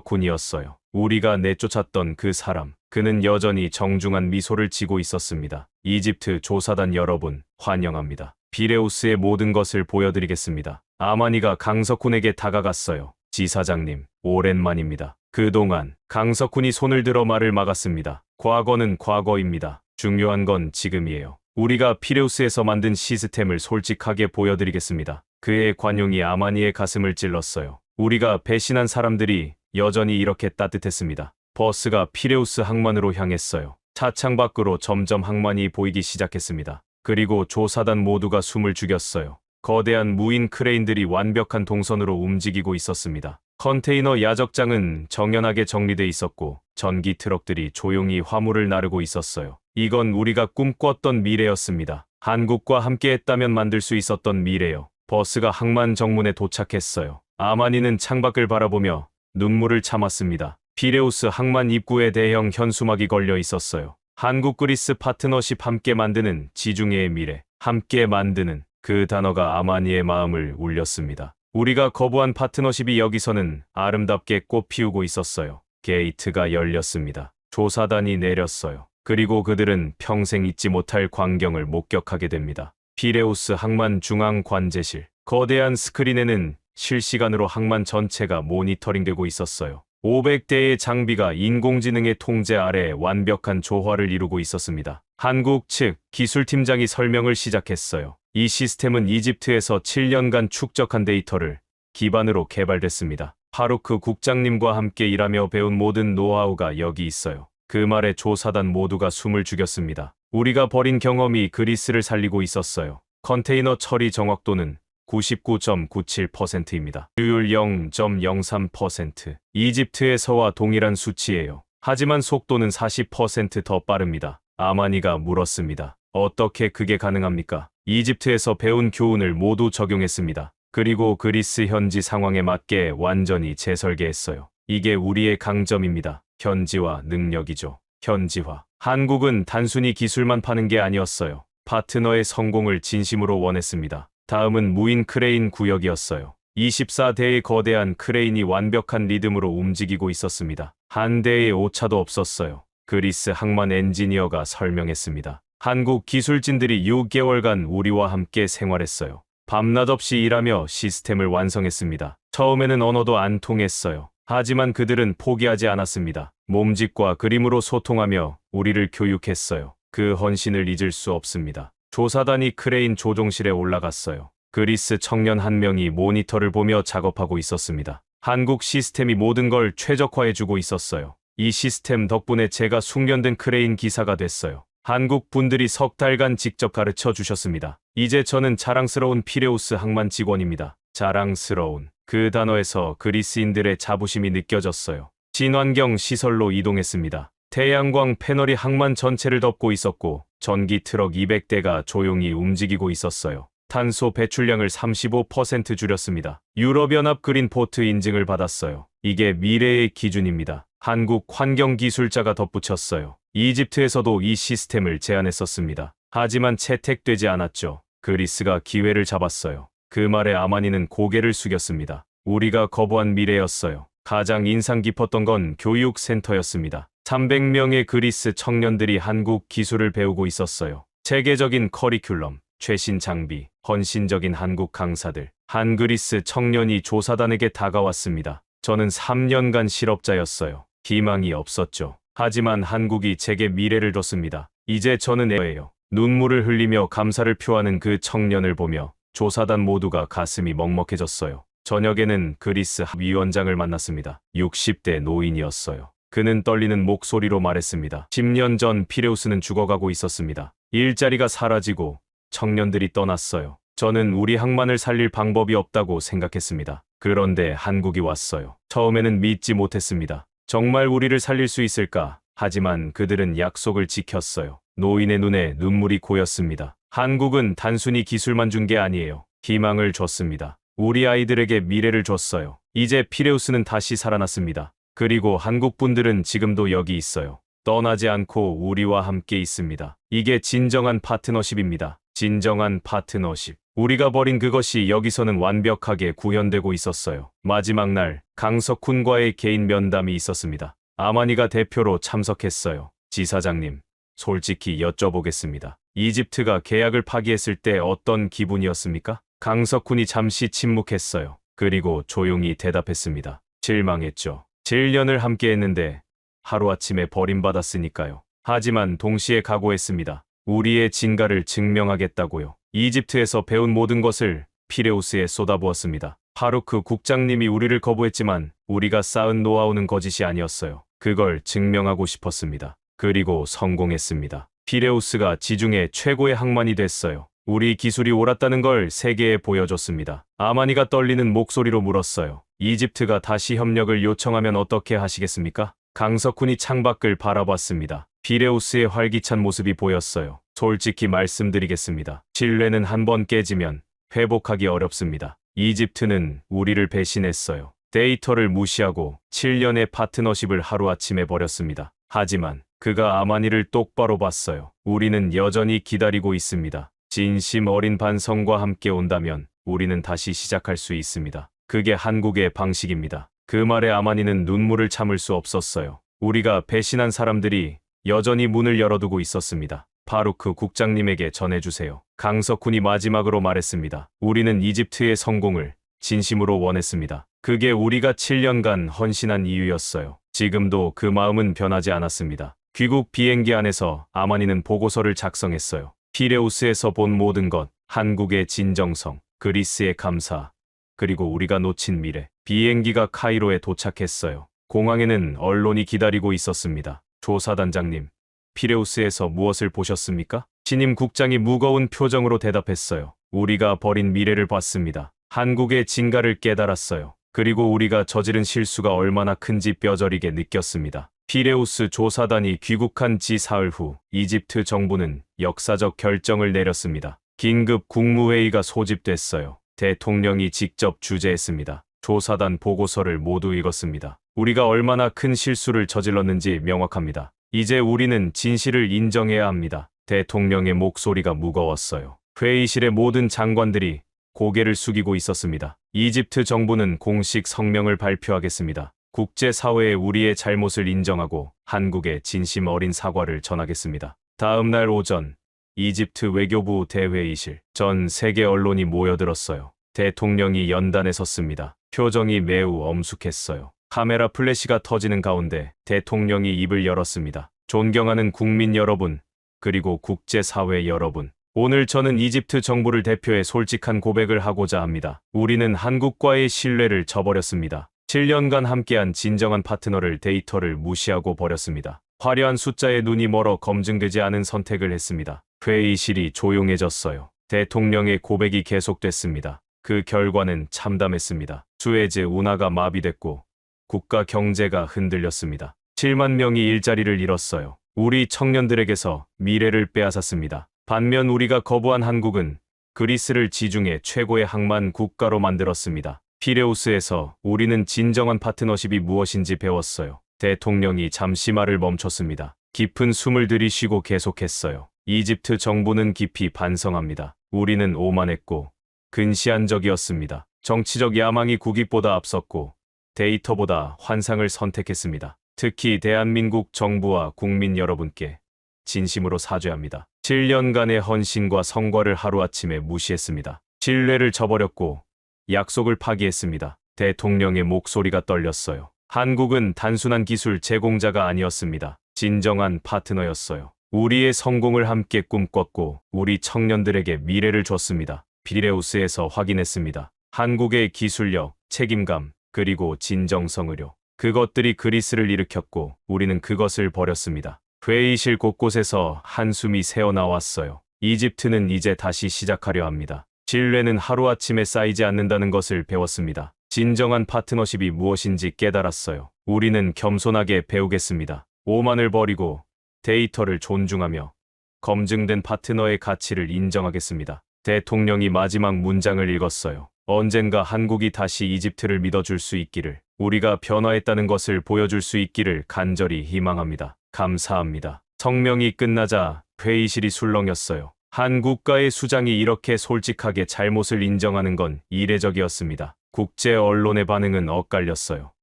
강석훈이었어요. 우리가 내쫓았던 그 사람. 그는 여전히 정중한 미소를 지고 있었습니다. 이집트 조사단 여러분, 환영합니다. 피레우스의 모든 것을 보여드리겠습니다. 아마니가 강석훈에게 다가갔어요. 지사장님, 오랜만입니다. 그동안 강석훈이 손을 들어 말을 막았습니다. 과거는 과거입니다. 중요한 건 지금이에요. 우리가 피레우스에서 만든 시스템을 솔직하게 보여드리겠습니다. 그의 관용이 아마니의 가슴을 찔렀어요. 우리가 배신한 사람들이 여전히 이렇게 따뜻했습니다. 버스가 피레우스 항만으로 향했어요. 차창 밖으로 점점 항만이 보이기 시작했습니다. 그리고 조사단 모두가 숨을 죽였어요. 거대한 무인 크레인들이 완벽한 동선으로 움직이고 있었습니다. 컨테이너 야적장은 정연하게 정리돼 있었고 전기 트럭들이 조용히 화물을 나르고 있었어요. 이건 우리가 꿈꿨던 미래였습니다. 한국과 함께했다면 만들 수 있었던 미래요. 버스가 항만 정문에 도착했어요. 아마니는 창밖을 바라보며 눈물을 참았습니다. 피레우스 항만 입구에 대형 현수막이 걸려 있었어요. 한국 그리스 파트너십 함께 만드는 지중해의 미래. 함께 만드는 그 단어가 아마니의 마음을 울렸습니다. 우리가 거부한 파트너십이 여기서는 아름답게 꽃 피우고 있었어요. 게이트가 열렸습니다. 조사단이 내렸어요. 그리고 그들은 평생 잊지 못할 광경을 목격하게 됩니다. 피레우스 항만 중앙 관제실. 거대한 스크린에는 실시간으로 항만 전체가 모니터링되고 있었어요. 500대의 장비가 인공지능의 통제 아래 완벽한 조화를 이루고 있었습니다. 한국 측 기술팀장이 설명을 시작했어요. 이 시스템은 이집트에서 7년간 축적한 데이터를 기반으로 개발됐습니다. 파루크 국장님과 함께 일하며 배운 모든 노하우가 여기 있어요. 그 말에 조사단 모두가 숨을 죽였습니다. 우리가 버린 경험이 그리스를 살리고 있었어요. 컨테이너 처리 정확도는 99.97%입니다. 효율 0.03%. 이집트에서와 동일한 수치예요. 하지만 속도는 40% 더 빠릅니다. 아마니가 물었습니다. 어떻게 그게 가능합니까? 이집트에서 배운 교훈을 모두 적용했습니다. 그리고 그리스 현지 상황에 맞게 완전히 재설계했어요. 이게 우리의 강점입니다. 현지화 능력이죠. 현지화. 한국은 단순히 기술만 파는 게 아니었어요. 파트너의 성공을 진심으로 원했습니다. 다음은 무인 크레인 구역이었어요. 24대의 거대한 크레인이 완벽한 리듬으로 움직이고 있었습니다. 한 대의 오차도 없었어요. 그리스 항만 엔지니어가 설명했습니다. 한국 기술진들이 6개월간 우리와 함께 생활했어요. 밤낮 없이 일하며 시스템을 완성했습니다. 처음에는 언어도 안 통했어요. 하지만 그들은 포기하지 않았습니다. 몸짓과 그림으로 소통하며 우리를 교육했어요. 그 헌신을 잊을 수 없습니다. 조사단이 크레인 조종실에 올라갔어요. 그리스 청년 한 명이 모니터를 보며 작업하고 있었습니다. 한국 시스템이 모든 걸 최적화해주고 있었어요. 이 시스템 덕분에 제가 숙련된 크레인 기사가 됐어요. 한국 분들이 석 달간 직접 가르쳐 주셨습니다. 이제 저는 자랑스러운 피레우스 항만 직원입니다. 자랑스러운. 그 단어에서 그리스인들의 자부심이 느껴졌어요. 친환경 시설로 이동했습니다. 태양광 패널이 항만 전체를 덮고 있었고 전기 트럭 200대가 조용히 움직이고 있었어요. 탄소 배출량을 35% 줄였습니다. 유럽연합 그린포트 인증을 받았어요. 이게 미래의 기준입니다. 한국 환경기술자가 덧붙였어요. 이집트에서도 이 시스템을 제안했었습니다. 하지만 채택되지 않았죠. 그리스가 기회를 잡았어요. 그 말에 아마니는 고개를 숙였습니다. 우리가 거부한 미래였어요. 가장 인상 깊었던 건 교육센터였습니다. 300명의 그리스 청년들이 한국 기술을 배우고 있었어요. 체계적인 커리큘럼, 최신 장비, 헌신적인 한국 강사들. 한 그리스 청년이 조사단에게 다가왔습니다. 저는 3년간 실업자였어요. 희망이 없었죠. 하지만 한국이 제게 미래를 줬습니다. 이제 저는 애예요. 눈물을 흘리며 감사를 표하는 그 청년을 보며 조사단 모두가 가슴이 먹먹해졌어요. 저녁에는 그리스 위원장을 만났습니다. 60대 노인이었어요. 그는 떨리는 목소리로 말했습니다. 10년 전 피레우스는 죽어가고 있었습니다. 일자리가 사라지고 청년들이 떠났어요. 저는 우리 항만을 살릴 방법이 없다고 생각했습니다. 그런데 한국이 왔어요. 처음에는 믿지 못했습니다. 정말 우리를 살릴 수 있을까? 하지만 그들은 약속을 지켰어요. 노인의 눈에 눈물이 고였습니다. 한국은 단순히 기술만 준 게 아니에요. 희망을 줬습니다. 우리 아이들에게 미래를 줬어요. 이제 피레우스는 다시 살아났습니다. 그리고 한국 분들은 지금도 여기 있어요. 떠나지 않고 우리와 함께 있습니다. 이게 진정한 파트너십입니다. 진정한 파트너십. 우리가 버린 그것이 여기서는 완벽하게 구현되고 있었어요. 마지막 날 강석훈과의 개인 면담이 있었습니다. 아마니가 대표로 참석했어요. 지사장님, 솔직히 여쭤보겠습니다. 이집트가 계약을 파기했을 때 어떤 기분이었습니까? 강석훈이 잠시 침묵했어요. 그리고 조용히 대답했습니다. 실망했죠. 7년을 함께 했는데 하루아침에 버림받았으니까요. 하지만 동시에 각오했습니다. 우리의 진가를 증명하겠다고요. 이집트에서 배운 모든 것을 피레우스에 쏟아부었습니다. 파루크 국장님이 우리를 거부했지만 우리가 쌓은 노하우는 거짓이 아니었어요. 그걸 증명하고 싶었습니다. 그리고 성공했습니다. 피레우스가 지중해 최고의 항만이 됐어요. 우리 기술이 옳았다는 걸 세계에 보여줬습니다. 아마니가 떨리는 목소리로 물었어요. 이집트가 다시 협력을 요청하면 어떻게 하시겠습니까? 강석훈이 창밖을 바라봤습니다. 피레우스의 활기찬 모습이 보였어요. 솔직히 말씀드리겠습니다. 신뢰는 한번 깨지면 회복하기 어렵습니다. 이집트는 우리를 배신했어요. 데이터를 무시하고 7년의 파트너십을 하루아침에 버렸습니다. 하지만 그가 아마니를 똑바로 봤어요. 우리는 여전히 기다리고 있습니다. 진심 어린 반성과 함께 온다면 우리는 다시 시작할 수 있습니다. 그게 한국의 방식입니다. 그 말에 아마니는 눈물을 참을 수 없었어요. 우리가 배신한 사람들이 여전히 문을 열어두고 있었습니다. 파루크 국장님에게 전해주세요. 강석훈이 마지막으로 말했습니다. 우리는 이집트의 성공을 진심으로 원했습니다. 그게 우리가 7년간 헌신한 이유였어요. 지금도 그 마음은 변하지 않았습니다. 귀국 비행기 안에서 아마니는 보고서를 작성했어요. 피레우스에서 본 모든 것, 한국의 진정성, 그리스의 감사, 그리고 우리가 놓친 미래. 비행기가 카이로에 도착했어요. 공항에는 언론이 기다리고 있었습니다. 조사단장님, 피레우스에서 무엇을 보셨습니까? 신임 국장이 무거운 표정으로 대답했어요. 우리가 버린 미래를 봤습니다. 한국의 진가를 깨달았어요. 그리고 우리가 저지른 실수가 얼마나 큰지 뼈저리게 느꼈습니다. 피레우스 조사단이 귀국한 지 사흘 후 이집트 정부는 역사적 결정을 내렸습니다. 긴급 국무회의가 소집됐어요. 대통령이 직접 주재했습니다. 조사단 보고서를 모두 읽었습니다. 우리가 얼마나 큰 실수를 저질렀는지 명확합니다. 이제 우리는 진실을 인정해야 합니다. 대통령의 목소리가 무거웠어요. 회의실의 모든 장관들이 고개를 숙이고 있었습니다. 이집트 정부는 공식 성명을 발표하겠습니다. 국제사회에 우리의 잘못을 인정하고 한국에 진심 어린 사과를 전하겠습니다. 다음 날 오전, 이집트 외교부 대회의실. 전 세계 언론이 모여들었어요. 대통령이 연단에 섰습니다. 표정이 매우 엄숙했어요. 카메라 플래시가 터지는 가운데 대통령이 입을 열었습니다. 존경하는 국민 여러분, 그리고 국제사회 여러분. 오늘 저는 이집트 정부를 대표해 솔직한 고백을 하고자 합니다. 우리는 한국과의 신뢰를 저버렸습니다. 7년간 함께한 진정한 파트너를 데이터를 무시하고 버렸습니다. 화려한 숫자에 눈이 멀어 검증되지 않은 선택을 했습니다. 회의실이 조용해졌어요. 대통령의 고백이 계속됐습니다. 그 결과는 참담했습니다. 수에즈 운하가 마비됐고 국가 경제가 흔들렸습니다. 7만 명이 일자리를 잃었어요. 우리 청년들에게서 미래를 빼앗았습니다. 반면 우리가 거부한 한국은 그리스를 지중해 최고의 항만 국가로 만들었습니다. 피레우스에서 우리는 진정한 파트너십이 무엇인지 배웠어요. 대통령이 잠시 말을 멈췄습니다. 깊은 숨을 들이쉬고 계속했어요. 이집트 정부는 깊이 반성합니다. 우리는 오만했고 근시안적이었습니다. 정치적 야망이 국익보다 앞섰고 데이터보다 환상을 선택했습니다. 특히 대한민국 정부와 국민 여러분께 진심으로 사죄합니다. 7년간의 헌신과 성과를 하루아침에 무시했습니다. 신뢰를 저버렸고 약속을 파기했습니다. 대통령의 목소리가 떨렸어요. 한국은 단순한 기술 제공자가 아니었습니다. 진정한 파트너였어요. 우리의 성공을 함께 꿈꿨고 우리 청년들에게 미래를 줬습니다. 피레우스에서 확인했습니다. 한국의 기술력, 책임감, 그리고 진정성 의료. 그것들이 그리스를 일으켰고 우리는 그것을 버렸습니다. 회의실 곳곳에서 한숨이 새어나왔어요. 이집트는 이제 다시 시작하려 합니다. 신뢰는 하루아침에 쌓이지 않는다는 것을 배웠습니다. 진정한 파트너십이 무엇인지 깨달았어요. 우리는 겸손하게 배우겠습니다. 오만을 버리고 데이터를 존중하며 검증된 파트너의 가치를 인정하겠습니다. 대통령이 마지막 문장을 읽었어요. 언젠가 한국이 다시 이집트를 믿어줄 수 있기를, 우리가 변화했다는 것을 보여줄 수 있기를 간절히 희망합니다. 감사합니다. 성명이 끝나자 회의실이 술렁였어요. 한 국가의 수장이 이렇게 솔직하게 잘못을 인정하는 건 이례적이었습니다. 국제 언론의 반응은 엇갈렸어요.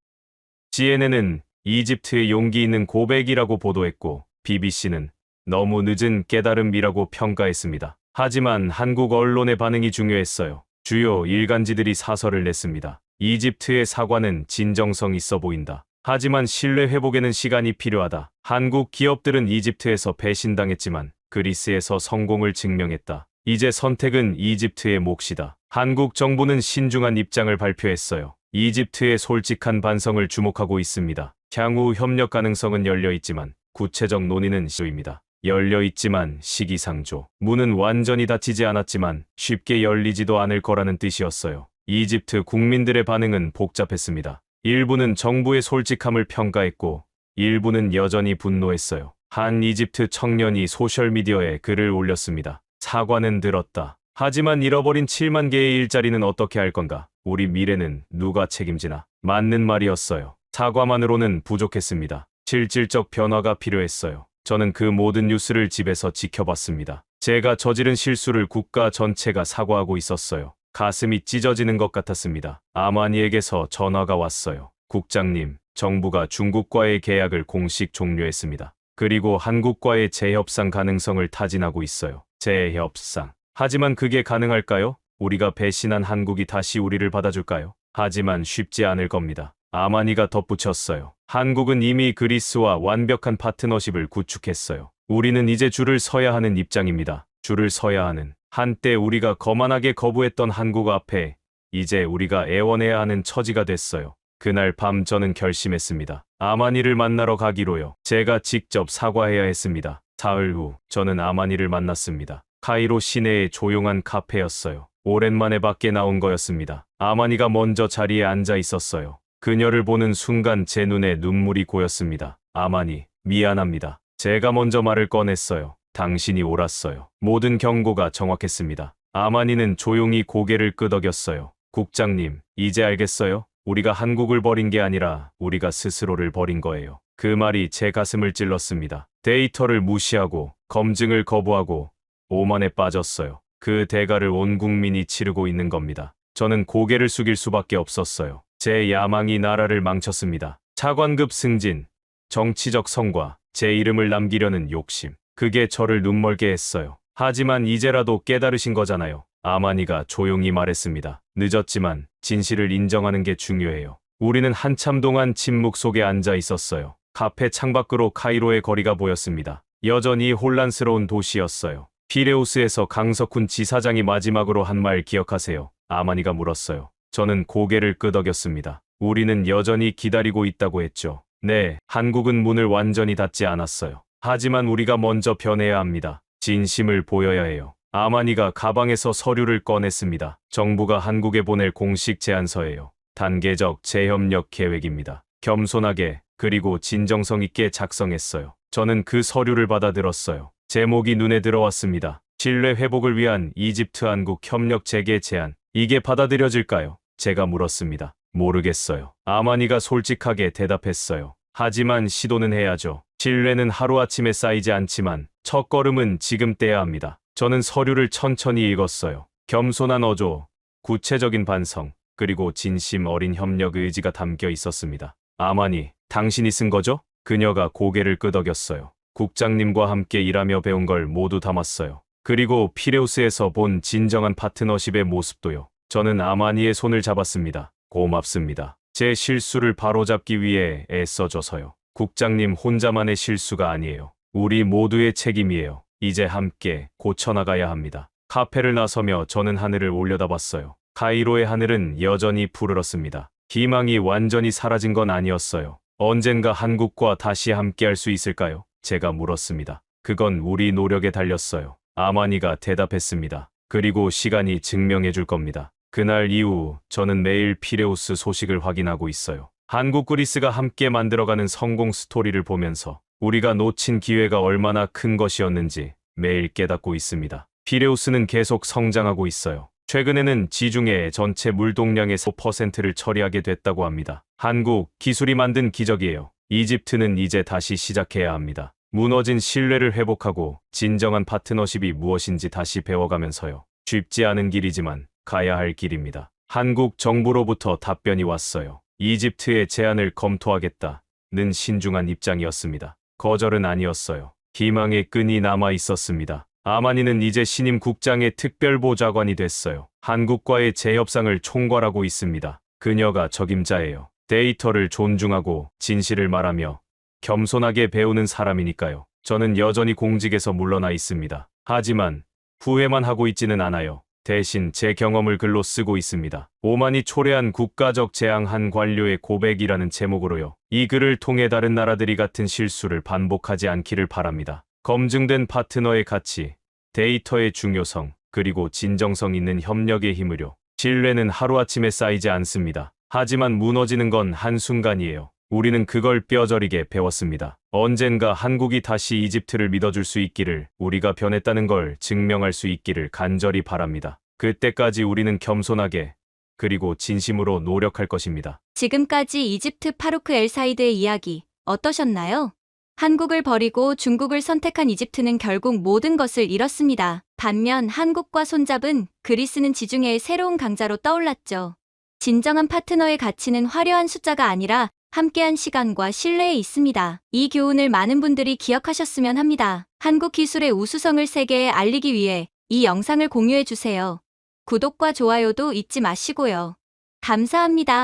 CNN은 이집트의 용기 있는 고백이라고 보도했고 BBC는 너무 늦은 깨달음이라고 평가했습니다. 하지만 한국 언론의 반응이 중요했어요. 주요 일간지들이 사설을 냈습니다. 이집트의 사과는 진정성 있어 보인다. 하지만 신뢰 회복에는 시간이 필요하다. 한국 기업들은 이집트에서 배신당했지만 그리스에서 성공을 증명했다. 이제 선택은 이집트의 몫이다. 한국 정부는 신중한 입장을 발표했어요. 이집트의 솔직한 반성을 주목하고 있습니다. 향후 협력 가능성은 열려있지만 구체적 논의는 시도입니다. 열려있지만 시기상조. 문은 완전히 닫히지 않았지만 쉽게 열리지도 않을 거라는 뜻이었어요. 이집트 국민들의 반응은 복잡했습니다. 일부는 정부의 솔직함을 평가했고 일부는 여전히 분노했어요. 한 이집트 청년이 소셜미디어에 글을 올렸습니다. 사과는 들었다. 하지만 잃어버린 7만 개의 일자리는 어떻게 할 건가? 우리 미래는 누가 책임지나? 맞는 말이었어요. 사과만으로는 부족했습니다. 실질적 변화가 필요했어요. 저는 그 모든 뉴스를 집에서 지켜봤습니다. 제가 저지른 실수를 국가 전체가 사과하고 있었어요. 가슴이 찢어지는 것 같았습니다. 아마니에게서 전화가 왔어요. 국장님, 정부가 중국과의 계약을 공식 종료했습니다. 그리고 한국과의 재협상 가능성을 타진하고 있어요. 재협상. 하지만 그게 가능할까요? 우리가 배신한 한국이 다시 우리를 받아줄까요? 하지만 쉽지 않을 겁니다. 아마니가 덧붙였어요. 한국은 이미 그리스와 완벽한 파트너십을 구축했어요. 우리는 이제 줄을 서야 하는 입장입니다. 줄을 서야 하는. 한때 우리가 거만하게 거부했던 한국 앞에 이제 우리가 애원해야 하는 처지가 됐어요. 그날 밤 저는 결심했습니다. 아마니를 만나러 가기로요. 제가 직접 사과해야 했습니다. 사흘 후 저는 아마니를 만났습니다. 카이로 시내의 조용한 카페였어요. 오랜만에 밖에 나온 거였습니다. 아마니가 먼저 자리에 앉아 있었어요. 그녀를 보는 순간 제 눈에 눈물이 고였습니다. 아마니, 미안합니다. 제가 먼저 말을 꺼냈어요. 당신이 옳았어요. 모든 경고가 정확했습니다. 아마니는 조용히 고개를 끄덕였어요. 국장님, 이제 알겠어요? 우리가 한국을 버린 게 아니라 우리가 스스로를 버린 거예요. 그 말이 제 가슴을 찔렀습니다. 데이터를 무시하고 검증을 거부하고 오만에 빠졌어요. 그 대가를 온 국민이 치르고 있는 겁니다. 저는 고개를 숙일 수밖에 없었어요. 제 야망이 나라를 망쳤습니다. 차관급 승진, 정치적 성과, 제 이름을 남기려는 욕심. 그게 저를 눈멀게 했어요. 하지만 이제라도 깨달으신 거잖아요. 아마니가 조용히 말했습니다. 늦었지만 진실을 인정하는 게 중요해요. 우리는 한참 동안 침묵 속에 앉아 있었어요. 카페 창밖으로 카이로의 거리가 보였습니다. 여전히 혼란스러운 도시였어요. 피레우스에서 강석훈 지사장이 마지막으로 한 말 기억하세요? 아마니가 물었어요. 저는 고개를 끄덕였습니다. 우리는 여전히 기다리고 있다고 했죠. 네, 한국은 문을 완전히 닫지 않았어요. 하지만 우리가 먼저 변해야 합니다. 진심을 보여야 해요. 아마니가 가방에서 서류를 꺼냈습니다. 정부가 한국에 보낼 공식 제안서예요. 단계적 재협력 계획입니다. 겸손하게 그리고 진정성 있게 작성했어요. 저는 그 서류를 받아들었어요. 제목이 눈에 들어왔습니다. 신뢰 회복을 위한 이집트 한국 협력 재개 제안. 이게 받아들여질까요? 제가 물었습니다. 모르겠어요. 아마니가 솔직하게 대답했어요. 하지만 시도는 해야죠. 신뢰는 하루아침에 쌓이지 않지만 첫걸음은 지금 떼야 합니다. 저는 서류를 천천히 읽었어요. 겸손한 어조, 구체적인 반성, 그리고 진심 어린 협력 의지가 담겨 있었습니다. 아마니, 당신이 쓴 거죠? 그녀가 고개를 끄덕였어요. 국장님과 함께 일하며 배운 걸 모두 담았어요. 그리고 피레우스에서 본 진정한 파트너십의 모습도요. 저는 아마니의 손을 잡았습니다. 고맙습니다. 제 실수를 바로잡기 위해 애써줘서요. 국장님 혼자만의 실수가 아니에요. 우리 모두의 책임이에요. 이제 함께 고쳐나가야 합니다. 카페를 나서며 저는 하늘을 올려다봤어요. 카이로의 하늘은 여전히 푸르렀습니다. 희망이 완전히 사라진 건 아니었어요. 언젠가 한국과 다시 함께할 수 있을까요? 제가 물었습니다. 그건 우리 노력에 달렸어요. 아마니가 대답했습니다. 그리고 시간이 증명해 줄 겁니다. 그날 이후 저는 매일 피레우스 소식을 확인하고 있어요. 한국 그리스가 함께 만들어가는 성공 스토리를 보면서 우리가 놓친 기회가 얼마나 큰 것이었는지 매일 깨닫고 있습니다. 피레우스는 계속 성장하고 있어요. 최근에는 지중해 전체 물동량의 5%를 처리하게 됐다고 합니다. 한국 기술이 만든 기적이에요. 이집트는 이제 다시 시작해야 합니다. 무너진 신뢰를 회복하고 진정한 파트너십이 무엇인지 다시 배워가면서요. 쉽지 않은 길이지만 가야 할 길입니다. 한국 정부로부터 답변이 왔어요. 이집트의 제안을 검토하겠다는 신중한 입장이었습니다. 거절은 아니었어요. 희망의 끈이 남아 있었습니다. 아마니는 이제 신임 국장의 특별보좌관이 됐어요. 한국과의 재협상을 총괄하고 있습니다. 그녀가 적임자예요. 데이터를 존중하고 진실을 말하며 겸손하게 배우는 사람이니까요. 저는 여전히 공직에서 물러나 있습니다. 하지만 후회만 하고 있지는 않아요. 대신 제 경험을 글로 쓰고 있습니다. 오만이 초래한 국가적 재앙 한 관료의 고백이라는 제목으로요. 이 글을 통해 다른 나라들이 같은 실수를 반복하지 않기를 바랍니다. 검증된 파트너의 가치, 데이터의 중요성, 그리고 진정성 있는 협력의 힘으로 신뢰는 하루아침에 쌓이지 않습니다. 하지만 무너지는 건 한순간이에요. 우리는 그걸 뼈저리게 배웠습니다. 언젠가 한국이 다시 이집트를 믿어줄 수 있기를, 우리가 변했다는 걸 증명할 수 있기를 간절히 바랍니다. 그때까지 우리는 겸손하게 그리고 진심으로 노력할 것입니다. 지금까지 이집트 파루크 엘사이드의 이야기 어떠셨나요? 한국을 버리고 중국을 선택한 이집트는 결국 모든 것을 잃었습니다. 반면 한국과 손잡은 그리스는 지중해의 새로운 강자로 떠올랐죠. 진정한 파트너의 가치는 화려한 숫자가 아니라 함께한 시간과 신뢰에 있습니다. 이 교훈을 많은 분들이 기억하셨으면 합니다. 한국 기술의 우수성을 세계에 알리기 위해 이 영상을 공유해 주세요. 구독과 좋아요도 잊지 마시고요. 감사합니다.